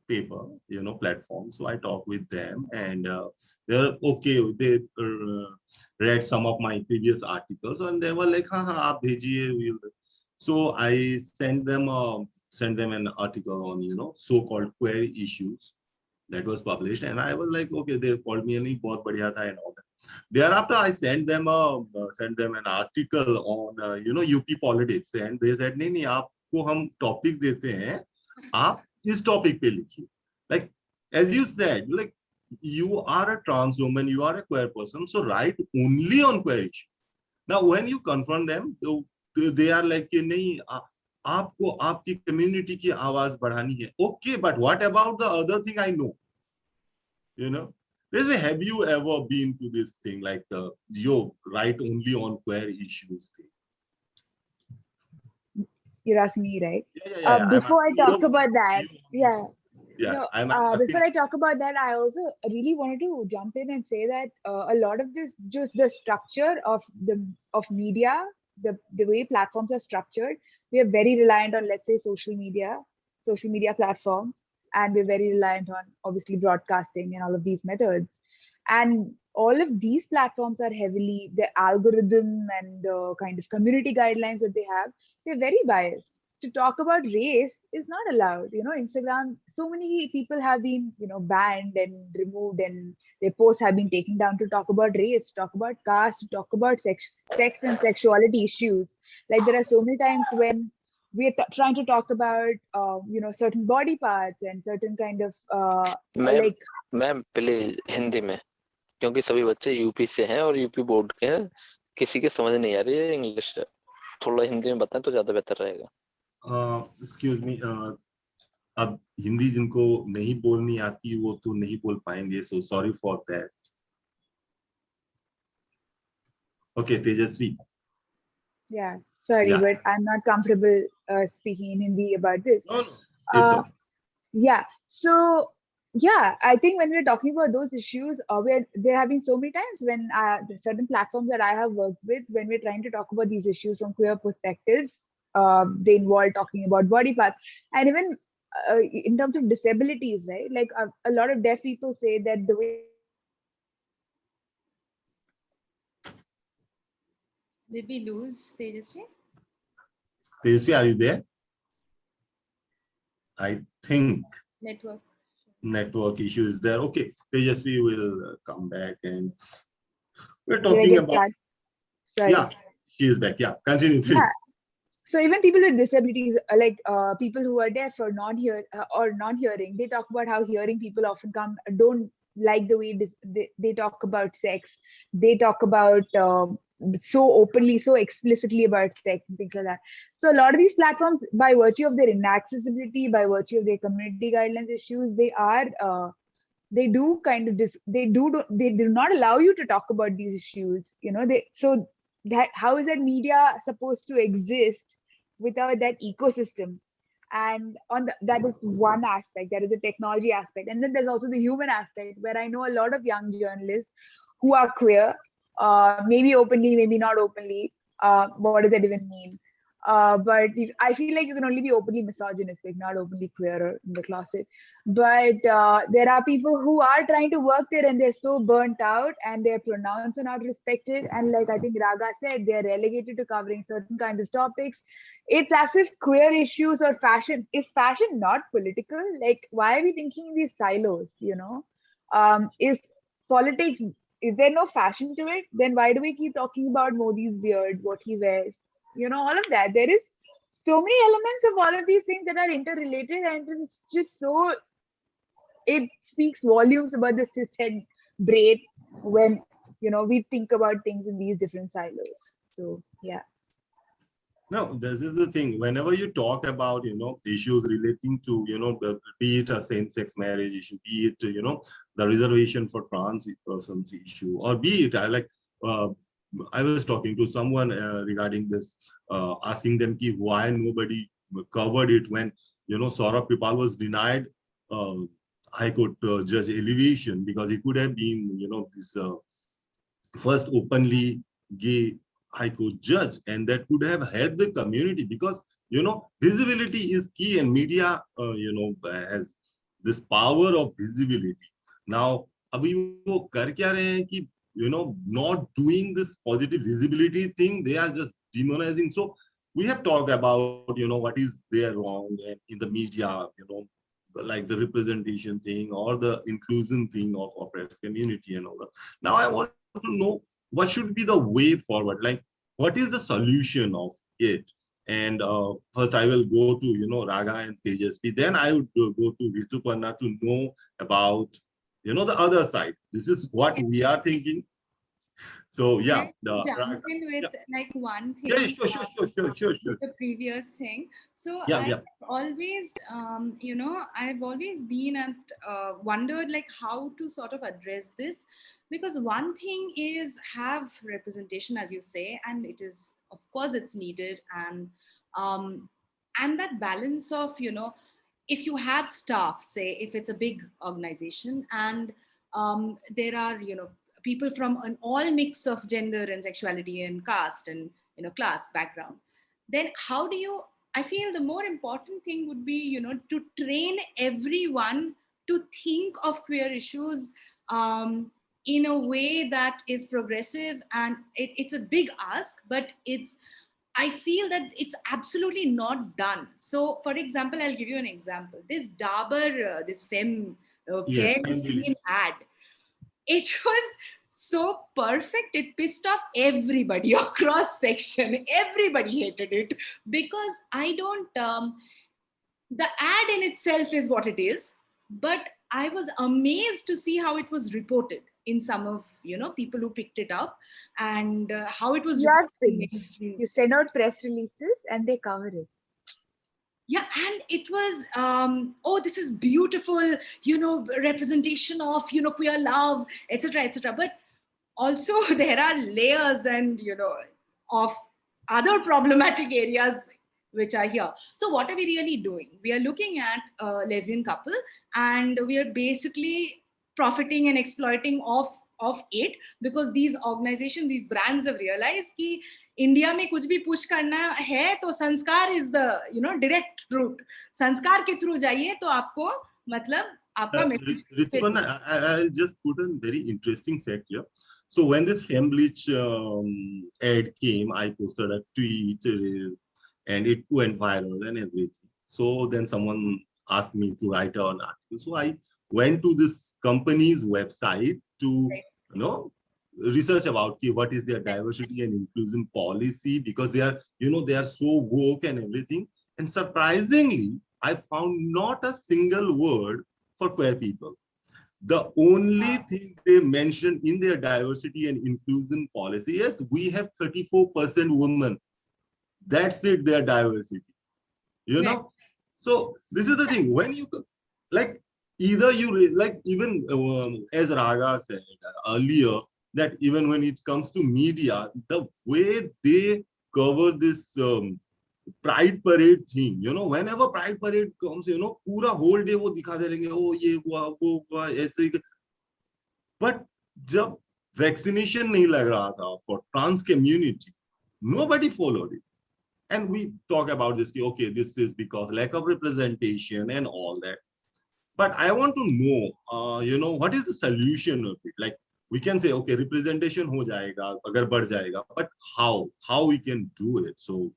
paper, you know, platform. So I talk with them, and they're okay. They read some of my previous articles, and they were like, "Ha ha, aap bhejiye, we'll." So I sent them an article on, you know, so-called queer issues that was published, and I was like, okay, they called me, and bahut badhiya tha and all that. Thereafter, I sent them an article on you know, UP politics, and they said, नहीं नहीं, आपको हम topic देते हैं, आप इस topic पे लिखिए. Like, as you said, like, you are a trans woman, you are a queer person, so write only on queer issue. Now, when you confront them, they are like कि नहीं, आपको आपकी community की आवाज बढ़ानी है. Okay, but what about the other thing I know? You know, have you ever been to this thing like you write only on queer issues thing? You're asking me, right? Yeah. Before I talk about that, Yeah, no, I'm asking. before I talk about that, I also really wanted to jump in and say that a lot of this, just the structure of media, the way platforms are structured, we are very reliant on, let's say, social media platforms, and we're very reliant on obviously broadcasting and all of these methods. And all of these platforms are heavily, the algorithm and the kind of community guidelines that they have, they're very biased. To talk about race is not allowed. You know, Instagram, so many people have been, you know, banned and removed, and their posts have been taken down to talk about race, to talk about caste, to talk about sex and sexuality issues. Like, there are so many times when we're trying to talk about, you know, certain body parts and certain kind of like. Ma'am please Hindi में, क्योंकि सभी बच्चे UP से हैं और UP board के हैं, किसी के समझ नहीं आ रही है इंग्लिश. थोड़ा हिंदी में बताएं तो ज्यादा बेहतर रहेगा. Excuse me, अब हिंदी जिनको नहीं बोलनी आती वो तो नहीं बोल पाएंगे, so sorry for that. Okay, Tejasvi. Yeah, sorry, Yeah. but I'm not comfortable speaking in Hindi about this. No, it's okay. Yeah, so yeah, I think when we're talking about those issues, there have been so many times when the certain platforms that I have worked with, when we're trying to talk about these issues from queer perspectives, they involve talking about body parts, and even in terms of disabilities, right? Like, a lot of deaf people say that the way. Did we lose Tejasvi? Tejasvi, are you there? I think network issue is there. Okay, Tejasvi will come back, and we're talking about. Sorry. Yeah, she is back. Yeah, continue, please. Yeah. So even people with disabilities, like people who are deaf or non-hearing, they talk about how hearing people often don't like the way they talk about sex. They talk about so openly, so explicitly about sex and things like that. So a lot of these platforms, by virtue of their inaccessibility, by virtue of their community guidelines issues, they do not allow you to talk about these issues. You know, how is that media supposed to exist without that ecosystem? And that is one aspect, that is the technology aspect. And then there's also the human aspect, where I know a lot of young journalists who are queer, maybe openly, maybe not openly. What does that even mean? But I feel like you can only be openly misogynistic, not openly queer in the closet. But there are people who are trying to work there and they're so burnt out and their pronouns are not respected. And like I think Raga said, they're relegated to covering certain kinds of topics. It's as if queer issues or fashion, is fashion not political? Like, why are we thinking in these silos, you know? Is politics, is there no fashion to it? Then why do we keep talking about Modi's beard, what he wears? You know, all of that. There is so many elements of all of these things that are interrelated, and it's just so, it speaks volumes about the cishet brain when, you know, we think about things in these different silos. So yeah. No, this is the thing. Whenever you talk about, you know, issues relating to, you know, be it a same-sex marriage issue, be it, you know, the reservation for trans persons issue, or be it, I was talking to someone regarding this, asking them why nobody covered it when, you know, Saurabh Kripal was denied High Court judge elevation because he could have been, you know, this first openly gay High Court judge, and that could have helped the community because, you know, visibility is key, and media, you know, has this power of visibility. Now, abhi wo kar kya rahe hain ki, you know, not doing this positive visibility thing, they are just demonizing. So we have talked about, you know, what is there wrong in the media, you know, like the representation thing or the inclusion thing of oppressed community and all that. Now I want to know what should be the way forward, like what is the solution of it? And first I will go to, you know, Raga and Tejasvi, then I would go to Rituparna to know about, you know, the other side. This is what we are thinking. So yeah, the jump in with like one thing. Yeah, sure. The previous thing. So Yeah, I've always, you know, I've always been at wondered like how to sort of address this, because one thing is have representation, as you say, and it is, of course, it's needed, and that balance of, you know, if you have staff, say if it's a big organization and there are, you know, people from an all mix of gender and sexuality and caste and, you know, class background, then how do you, I feel the more important thing would be, you know, to train everyone to think of queer issues in a way that is progressive. And it's a big ask, but I feel that it's absolutely not done. So, for example, I'll give you an example. This Dabur, this fair scheme ad, it was so perfect. It pissed off everybody across section. Everybody hated it because I don't, the ad in itself is what it is, but I was amazed to see how it was reported in some of, you know, people who picked it up, and how it was mainstream. You send out press releases and they cover it. Yeah, and it was, oh, this is beautiful, you know, representation of, you know, queer love, etc., etc. But also there are layers and, you know, of other problematic areas which are here. So what are we really doing? We are looking at a lesbian couple, and we are basically profiting and exploiting of it, because these organizations, these brands have realized कि India में कुछ भी push करना है तो संस्कार is the, you know, direct route. संस्कार के थ्रू जाइए तो आपको मतलब आपका message. Rituparna, I'll just put a very interesting fact here. So when this FemBleach ad came, I posted a tweet and it went viral and everything. So then someone asked me to write an article. So I went to this company's website to, you know, research about what is their diversity and inclusion policy, because they are, you know, they are so woke and everything. And surprisingly, I found not a single word for queer people. The only thing they mentioned in their diversity and inclusion policy is we have 34% women. That's it, their diversity. You know? So this is the thing. When you, like, either you, like, even as Raga said earlier, that even when it comes to media, the way they cover this Pride Parade thing, you know, whenever Pride Parade comes, you know, pura whole day wo dikha de renge, oh ye hua, wo hua, aise. But jab vaccination nahi lag raha tha for trans community. Nobody followed it. And we talk about this, okay, this is because lack of representation and all that. But I want to know, what is the solution of it? Like, we can say, okay, representation ho jayega, agar बढ़ jayega, but how we can do it? So,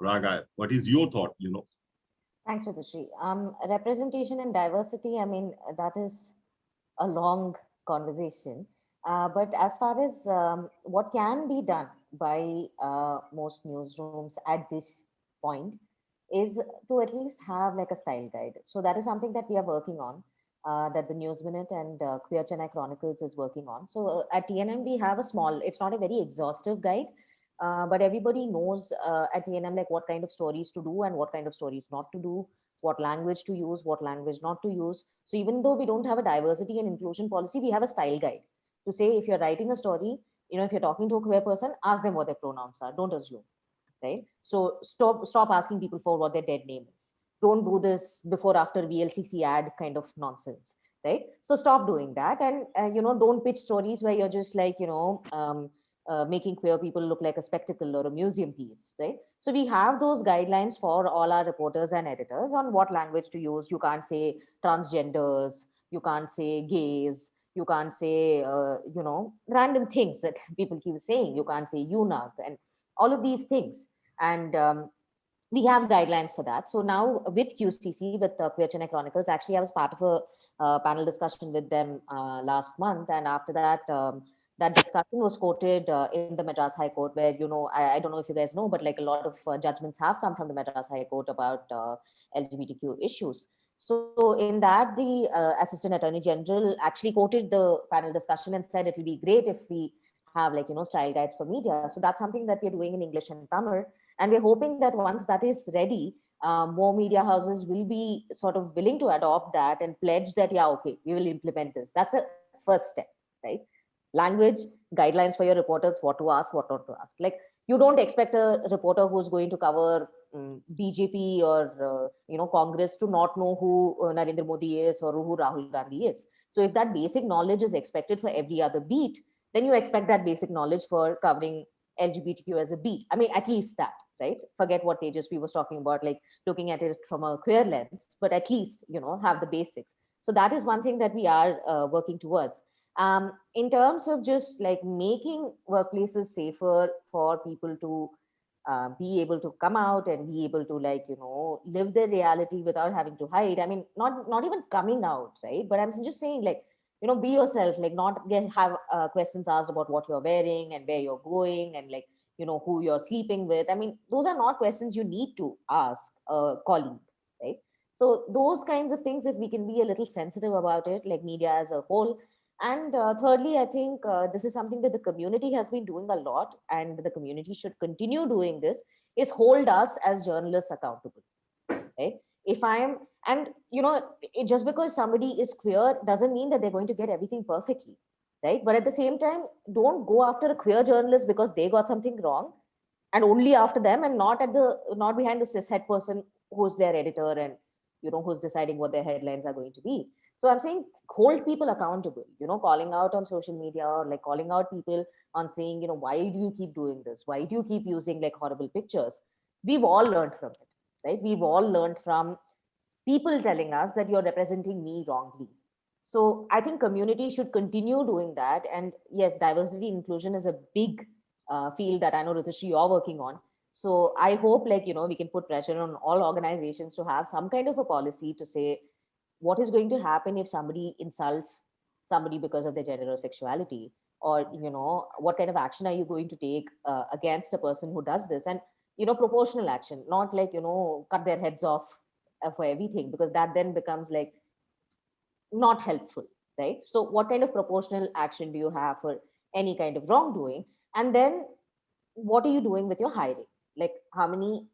Raga, what is your thought? Thanks, Ritushri. Representation and diversity, I mean, that is a long conversation. But as far as what can be done by most newsrooms at this point is to at least have like a style guide. So that is something that we are working on, that the News Minute and Queer Chennai Chronicles is working on. So at TNM, we have a small, it's not a very exhaustive guide, but everybody knows at TNM like what kind of stories to do and what kind of stories not to do, what language to use, what language not to use. So even though we don't have a diversity and inclusion policy, we have a style guide to say if you're writing a story, if you're talking to a queer person, ask them what their pronouns are. Don't assume, right? So stop asking people for what their dead name is. Don't do this before after VLCC ad kind of nonsense, right? So stop doing that, and don't pitch stories where you're just like making queer people look like a spectacle or a museum piece, right? So we have those guidelines for all our reporters and editors on what language to use. You can't say transgenders, you can't say gays, you can't say random things that people keep saying. You can't say eunuch and all of these things. And we have guidelines for that. So now with QCC, with Queer Chennai Chronicles, actually I was part of a panel discussion with them last month, and after that that discussion was quoted in the Madras High Court, where I don't know if you guys know, but like a lot of judgments have come from the Madras High Court about LGBTQ issues. So in that, the Assistant Attorney General actually quoted the panel discussion and said it will be great if we have like style guides for media. So that's something that we're doing in English and Tamil, and we're hoping that once that is ready, more media houses will be sort of willing to adopt that and pledge that, yeah, okay, we will implement this. That's a first step, right? Language, guidelines for your reporters, what to ask, what not to ask. Like, you don't expect a reporter who's going to cover BJP or Congress to not know who Narendra Modi is or who Rahul Gandhi is. So if that basic knowledge is expected for every other beat, then you expect that basic knowledge for covering LGBTQ as a beat. I mean, at least that, right? Forget what Tejasvi was talking about, like looking at it from a queer lens, but at least, have the basics. So that is one thing that we are working towards. In terms of just like making workplaces safer for people to be able to come out and be able to live their reality without having to hide. I mean, not even coming out, right? But I'm just saying, like, be yourself, like not have questions asked about what you're wearing and where you're going and like, who you're sleeping with. I mean, those are not questions you need to ask a colleague, right? So those kinds of things, if we can be a little sensitive about it, like media as a whole. And thirdly, I think this is something that the community has been doing a lot, and the community should continue doing this, is hold us as journalists accountable, right? If I'm, and just because somebody is queer doesn't mean that they're going to get everything perfectly, right? But at the same time, don't go after a queer journalist because they got something wrong, and only after them, and not behind the cishet person who's their editor and who's deciding what their headlines are going to be. So I'm saying hold people accountable, calling out on social media or like calling out people on saying, why do you keep doing this? Why do you keep using like horrible pictures? We've all learned from it, right? We've all learned from people telling us that you're representing me wrongly. So I think community should continue doing that. And yes, diversity inclusion is a big field that I know, Ritushri, you're working on. So I hope we can put pressure on all organizations to have some kind of a policy to say, what is going to happen if somebody insults somebody because of their gender or sexuality, or what kind of action are you going to take against a person who does this? And proportional action, not like cut their heads off for everything, because that then becomes like not helpful, right? So what kind of proportional action do you have for any kind of wrongdoing? And then what are you doing with your hiring? Like, how many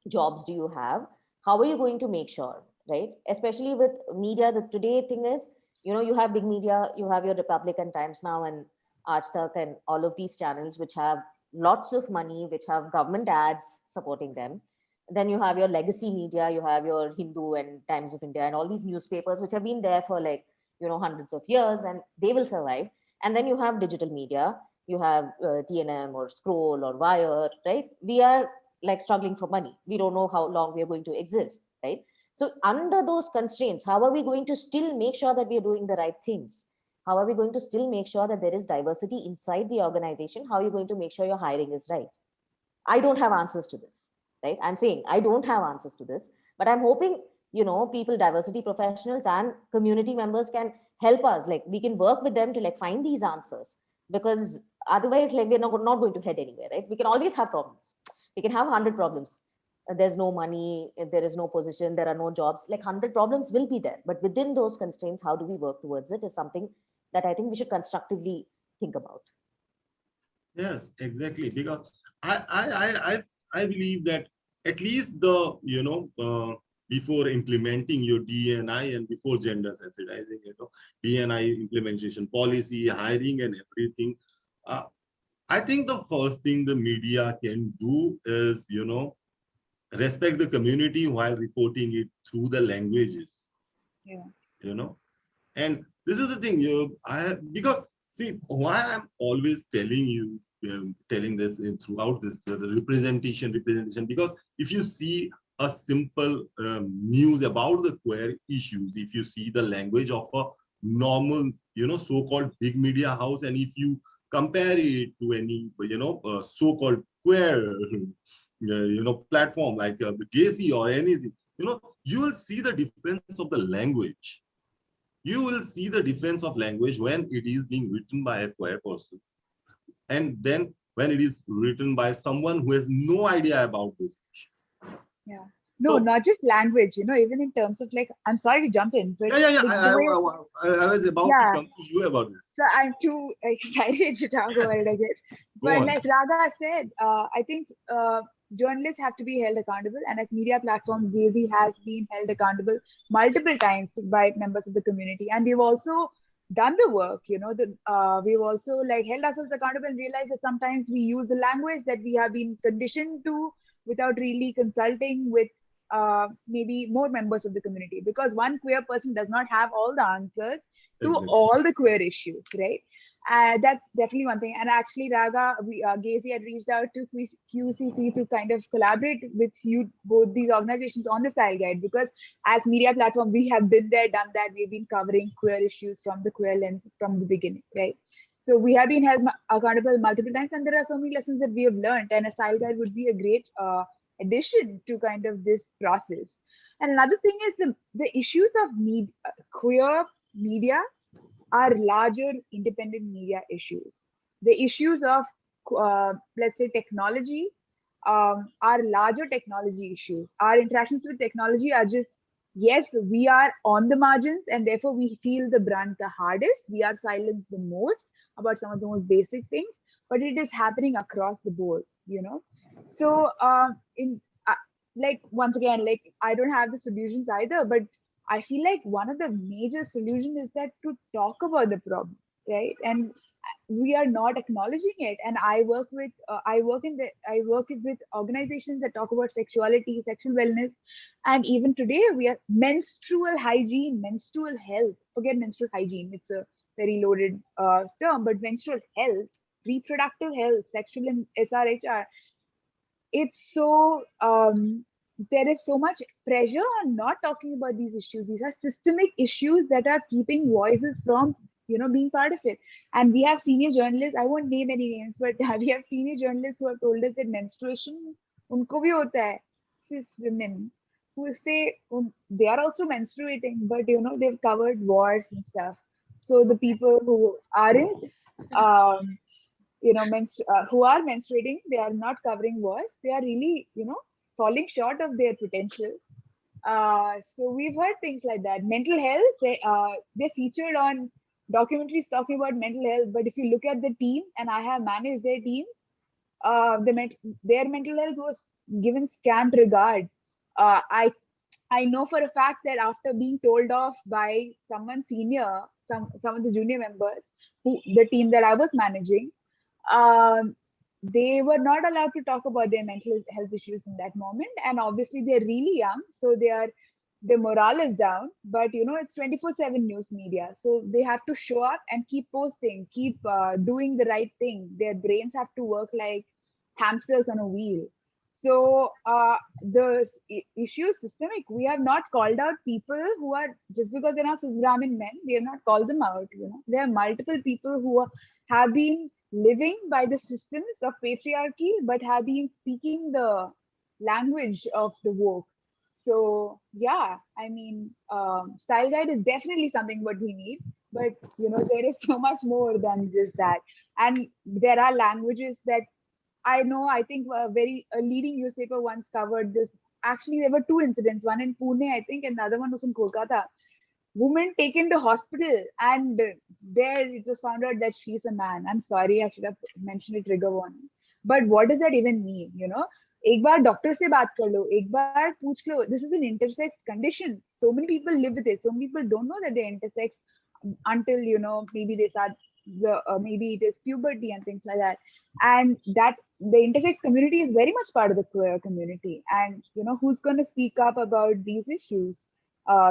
jobs do you have? How are you going to make sure, right? Especially with media, the today thing is, you have big media, you have your Republic and Times Now and Aaj Tak and all of these channels which have lots of money, which have government ads supporting them. Then you have your legacy media, you have your Hindu and Times of India and all these newspapers which have been there for like hundreds of years, and they will survive. And then you have digital media, you have TNM or Scroll or Wire, right? We are like struggling for money. We don't know how long we are going to exist, right? So under those constraints, how are we going to still make sure that we are doing the right things? How are we going to still make sure that there is diversity inside the organization? How are you going to make sure your hiring is right? I don't have answers to this, right? I'm saying I don't have answers to this, but I'm hoping, people, diversity professionals and community members can help us. Like we can work with them to like find these answers, because otherwise, like we're not going to head anywhere, right? We can always have problems. We can have 100 problems. There's no money, if there is no position, there are no jobs, like 100 problems will be there. But within those constraints, how do we work towards it is something that I think we should constructively think about. Yes, exactly. Because I believe that at least the, before implementing your D&I and before gender sensitizing, D&I implementation policy, hiring and everything, I think the first thing the media can do is, respect the community while reporting it through the languages. Yeah. And this is the thing, because see, why I'm always telling you, telling this throughout this the representation, because if you see a simple news about the queer issues, if you see the language of a normal, so-called big media house, and if you compare it to any, so-called queer, platform like the Gacy or anything, you will see the difference of the language. You will see the difference of language when it is being written by a queer person, and then when it is written by someone who has no idea about this. Yeah. No, So, not just language, even in terms of like, I'm sorry to jump in, but yeah. like I was about to come to you about this. So I'm too excited to talk about it, I guess. Go But on. like Raga said, I think journalists have to be held accountable, and as media platforms, Gazy has been held accountable multiple times by members of the community, and we've also done the work. We've also like held ourselves accountable and realized that sometimes we use the language that we have been conditioned to without really consulting with maybe more members of the community, because one queer person does not have all the answers to Exactly. all the queer issues, right? That's definitely one thing. And actually, Raga, Gacy had reached out to QCC to kind of collaborate with you, both these organizations, on the Style Guide, because as media platform, we have been there, done that. We've been covering queer issues from the queer lens from the beginning, right? So we have been held accountable multiple times, and there are so many lessons that we have learned. And a Style Guide would be a great addition to kind of this process. And another thing is the issues of queer media are larger independent media issues. The issues of, let's say, technology are larger technology issues. Our interactions with technology are just, yes, we are on the margins, and therefore we feel the brunt the hardest. We are silenced the most about some of the most basic things, but it is happening across the board, So, like, once again, like, I don't have the solutions either, but I feel like one of the major solutions is that to talk about the problem, right? And we are not acknowledging it. And I work with organizations that talk about sexuality, sexual wellness, and even today we are menstrual hygiene, menstrual health. Forget menstrual hygiene; it's a very loaded term, but menstrual health, reproductive health, sexual and SRHR. It's so there is so much pressure on not talking about these issues. These are systemic issues that are keeping voices from being part of it. And we have senior journalists, I won't name any names, but we have senior journalists who have told us that menstruation unko bhi hota hai. Cis women who say they are also menstruating, but they've covered wars and stuff. So the people who aren't who are menstruating, they are not covering wars. They are really, falling short of their potential. So we've heard things like that. Mental health, they featured on documentaries talking about mental health. But if you look at the team, and I have managed their teams, their mental health was given scant regard. I know for a fact that after being told off by someone senior, some of the junior members, the team that I was managing, they were not allowed to talk about their mental health issues in that moment. And obviously they're really young, so they are the morale is down, but it's 24/7 news media, so they have to show up and keep posting, keep doing the right thing. Their brains have to work like hamsters on a wheel. So the issue is systemic. We have not called out people who are, just because they're not cis Brahmin men, we have not called them out. There are multiple people who have been living by the systems of patriarchy, but have been speaking the language of the woke. So yeah, I mean, style guide is definitely something what we need, but there is so much more than just that. And there are languages that I know. I think a leading newspaper once covered this. Actually, there were two incidents, one in Pune, I think, and the other one was in Kolkata. Woman taken to hospital, and there it was found out that she's a man. I'm sorry, I should have mentioned it, trigger warning. But what does that even mean? एक बार doctor से बात कर लो, एक बार पूछ लो. This is an intersex condition. So many people live with it. So many people don't know that they're intersex until maybe they start maybe it is puberty and things like that. And that the intersex community is very much part of the queer community. And who's going to speak up about these issues?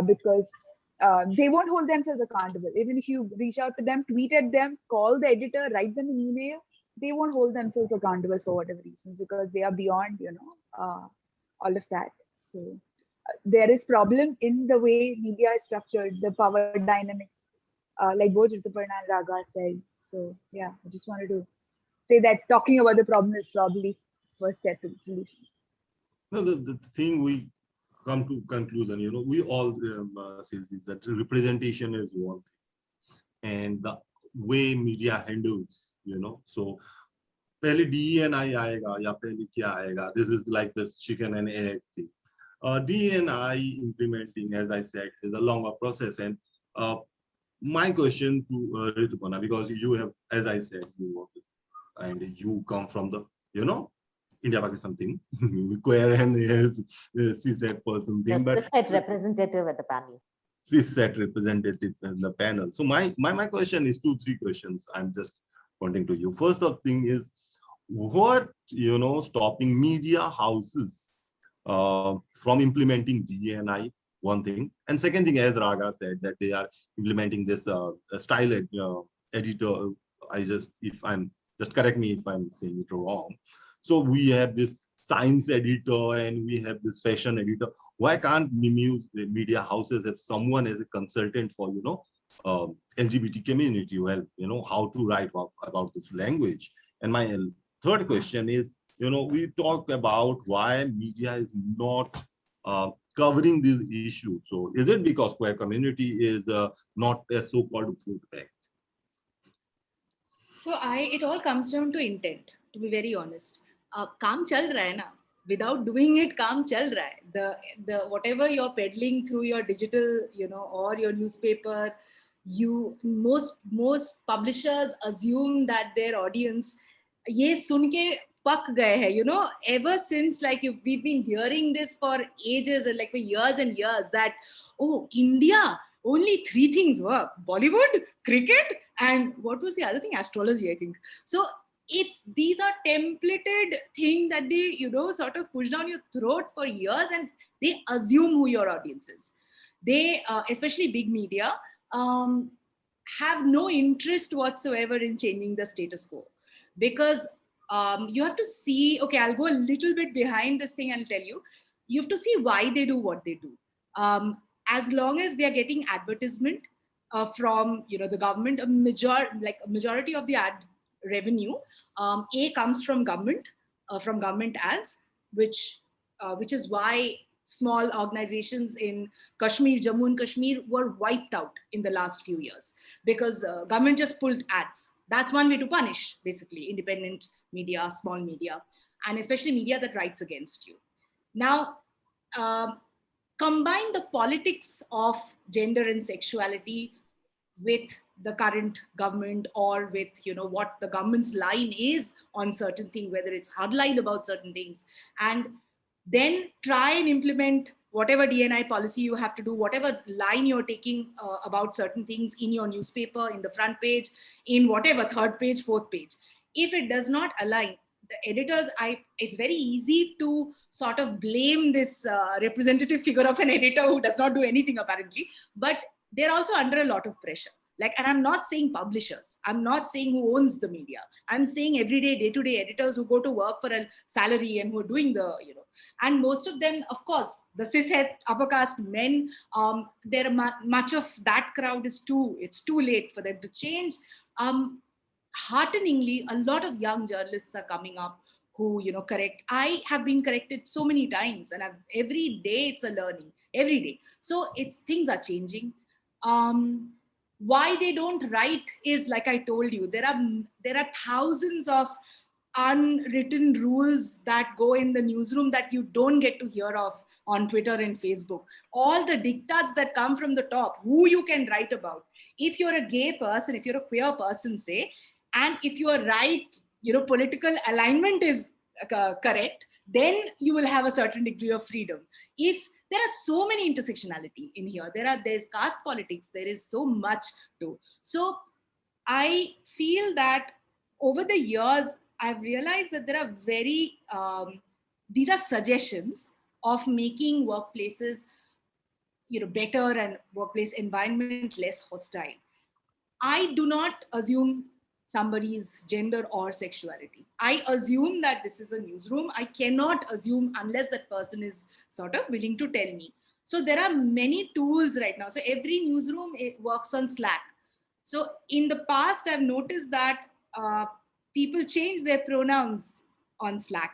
Because they won't hold themselves accountable. Even if you reach out to them, tweet at them, call the editor, write them an email, they won't hold themselves accountable for whatever reasons, because they are beyond all of that. So there is problem in the way media is structured, the power dynamics, like both Rituparna and Raga said. So yeah, I just wanted to say that talking about the problem is probably first step to the solution. No, the thing we come to conclusion, we all says is that representation is one thing, and the way media handles, so पहले DE&I आएगा या पहले क्या आएगा? This is like this chicken and egg thing. DE&I implementing, as I said, is a longer process. And my question to Rituparna, because you have, as I said, and you come from the, India-Pakistan thing, queer and cis-het person thing. But cis-het representative at the panel. Cis-het representative in the panel. So my question is 2-3 questions I'm just pointing to you. First of thing is, what, stopping media houses from implementing DE&I, one thing. And second thing, as Raga said, that they are implementing this style editor. Just correct me if I'm saying it wrong. So we have this science editor and we have this fashion editor. Why can't the media houses have someone as a consultant for, LGBT community to help, how to write about this language? And my third question is, we talk about why media is not covering these issues. So is it because queer community is not a so-called food bank? So it all comes down to intent, to be very honest. काम चल रहा है ना, without doing it, काम चल रहा है. The whatever you're peddling through your digital, or your newspaper, most publishers assume that their audience ये सुन के पक गए हैं, ever since, like, we've been hearing this for ages, and like for years and years, that, oh, India, only 3 things work: Bollywood, cricket, and what was the other thing? Astrology, I think. So these are templated things that they, sort of push down your throat for years, and they assume who your audience is. They, especially big media, have no interest whatsoever in changing the status quo, because you have to see, okay, I'll go a little bit behind this thing and tell you, you have to see why they do what they do. As long as they are getting advertisement from, the government, a majority of the ad revenue, comes from government ads, which is why small organizations in Kashmir, Jammu and Kashmir, were wiped out in the last few years, because government just pulled ads. That's one way to punish, basically, independent media, small media, and especially media that writes against you. Now, combine the politics of gender and sexuality with the current government, or with, what the government's line is on certain things, whether it's hardline about certain things, and then try and implement whatever DE&I policy you have to do, whatever line you're taking about certain things in your newspaper, in the front page, in whatever, 3rd page, 4th page. If it does not align, the editors, it's very easy to sort of blame this representative figure of an editor who does not do anything apparently, but they're also under a lot of pressure. Like, and I'm not saying publishers, I'm not saying who owns the media, I'm saying everyday day-to-day editors who go to work for a salary and who are doing the, and most of them, of course, the cishet upper caste men, much of that crowd it's too late for them to change. Hearteningly, a lot of young journalists are coming up who, correct. I have been corrected so many times, and every day it's a learning, every day. So things are changing. Why they don't write is, like I told you, there are thousands of unwritten rules that go in the newsroom that you don't get to hear of on Twitter and Facebook. All the diktats that come from the top, who you can write about. If you're a gay person, if you're a queer person, say, and if your right, political alignment is correct, then you will have a certain degree of freedom. If there are so many intersectionality in here, there's caste politics, there is so much to. So I feel that over the years, I've realized that there are these are suggestions of making workplaces, better and workplace environment less hostile. I do not assume somebody's gender or sexuality. I assume that this is a newsroom. I cannot assume unless that person is sort of willing to tell me. So there are many tools right now. So every newsroom, it works on Slack. So in the past, I've noticed that people change their pronouns on Slack.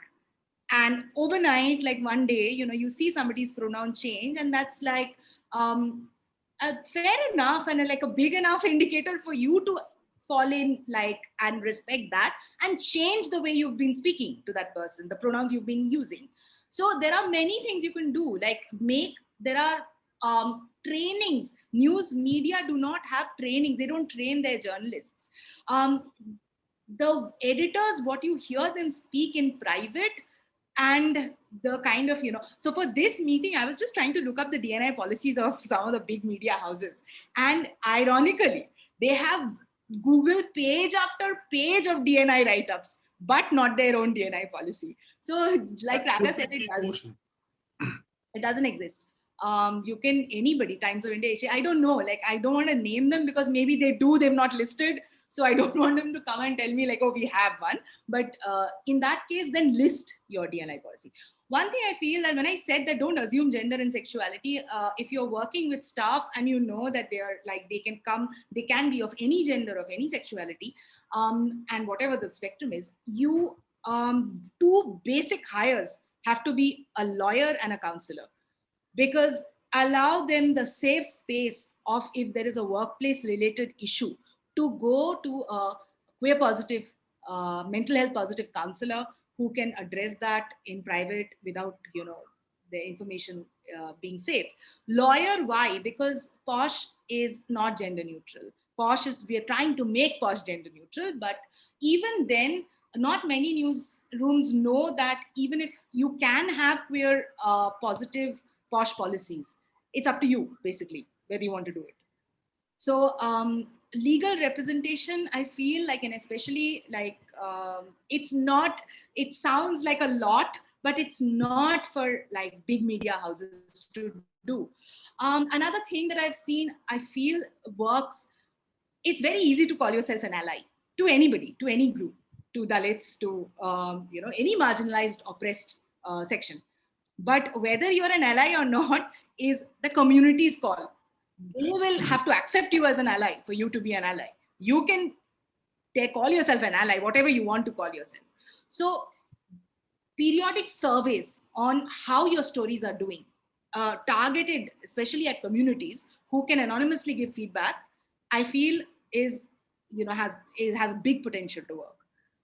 And overnight, like one day, you see somebody's pronoun change, and that's like fair enough and like a big enough indicator for you to fall in and respect that and change the way you've been speaking to that person, the pronouns you've been using. So there are many things you can do, there are trainings. News media do not have training. They don't train their journalists. The editors, what you hear them speak in private, and the kind of, so for this meeting, I was just trying to look up the D&I policies of some of the big media houses. And ironically, they have Google page after page of D&I write-ups, but not their own D&I policy. So like Raka said, it doesn't exist. You can, anybody, Times of India, I don't know, I don't want to name them because maybe they do, they've not listed. So I don't want them to come and tell me oh, we have one. But in that case, then list your D&I policy. One thing I feel that when I said that don't assume gender and sexuality, if you're working with staff and you know that they are they can be of any gender, of any sexuality, and whatever the spectrum is, you, two basic hires have to be a lawyer and a counselor, because allow them the safe space of, if there is a workplace related issue, to go to a queer positive, mental health positive counselor who can address that in private without, the information being safe. Lawyer, why? Because POSH is not gender neutral. We are trying to make POSH gender neutral, but even then, not many newsrooms know that even if you can have queer positive POSH policies, it's up to you, basically, whether you want to do it. So legal representation, I feel and especially it sounds like a lot, but it's not for big media houses to do. Another thing that I've seen, I feel works, it's very easy to call yourself an ally to anybody, to any group, to Dalits, to any marginalized, oppressed section. But whether you're an ally or not is the community's call. They will have to accept you as an ally for you to be an ally. You can call yourself an ally, whatever you want to call yourself. So periodic surveys on how your stories are doing, targeted especially at communities who can anonymously give feedback, I feel has a big potential to work.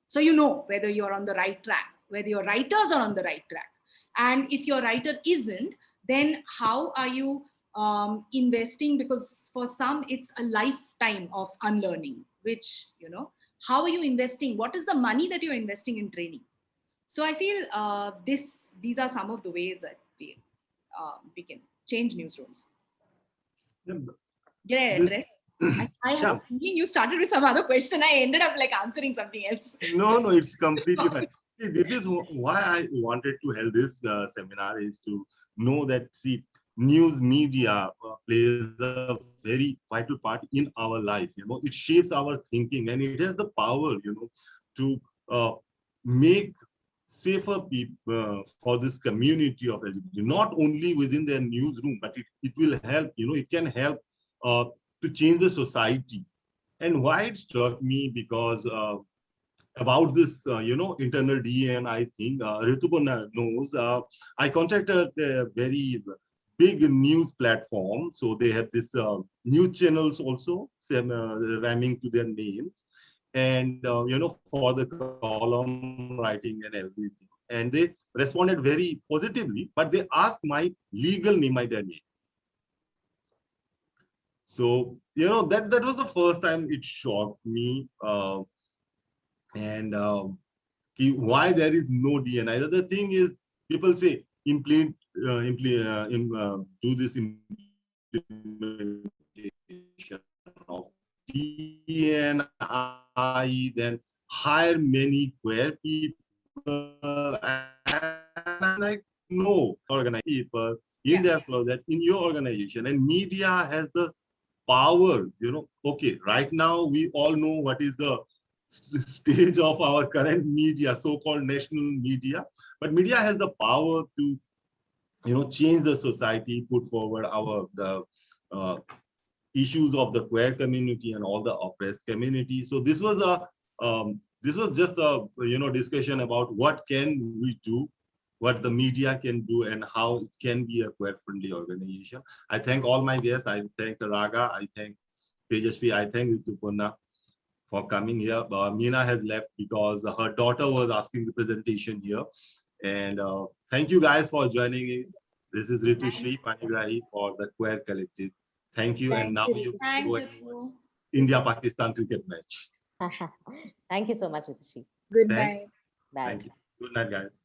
So whether you're on the right track, whether your writers are on the right track. And if your writer isn't, then how are you investing? Because for some, it's a lifetime of unlearning, which, how are you investing? What is the money that you're investing in training? So I feel these are some of the ways I feel we can change newsrooms. I have a feeling you started with some other question. I ended up answering something else. No, it's completely fine. This is why I wanted to hold this seminar, is to know that, see, news media plays a very vital part in our life. It shapes our thinking, and it has the power, to make safer people for this community of LGBT, not only within their newsroom, but it will help, it can help to change the society. And why it struck me, because about this, internal DEI thing, Rituparna knows, I contacted a very big news platform. So they have this news channels also, rhyming to their names. And, for the column writing and everything. And they responded very positively, but they asked my legal name, my dead name. So, that was the first time it shocked me. And why there is no DNI. The other thing is, people say do this implementation of DNI, then hire many queer people. And I'm like, no, organize people in their closet, in your organization, and media has the power. Okay, right now we all know what is the stage of our current media, so-called national media, but media has the power to change the society, put forward the issues of the queer community and all the oppressed community. So this was just a discussion about what can we do, what the media can do, and how it can be a queer friendly organization. I thank all my guests. I thank Raga, I thank Tejasvi, I thank Rituparna for coming here. Meena has left because her daughter was asking the presentation here. And thank you guys for joining in. This is Ritushri Panigrahi for the Queer Collective. Thank you. And now you can go and watch India-Pakistan cricket match. Thank you so much, Ritushri. Good night. Bye. Thank you. Good night, guys.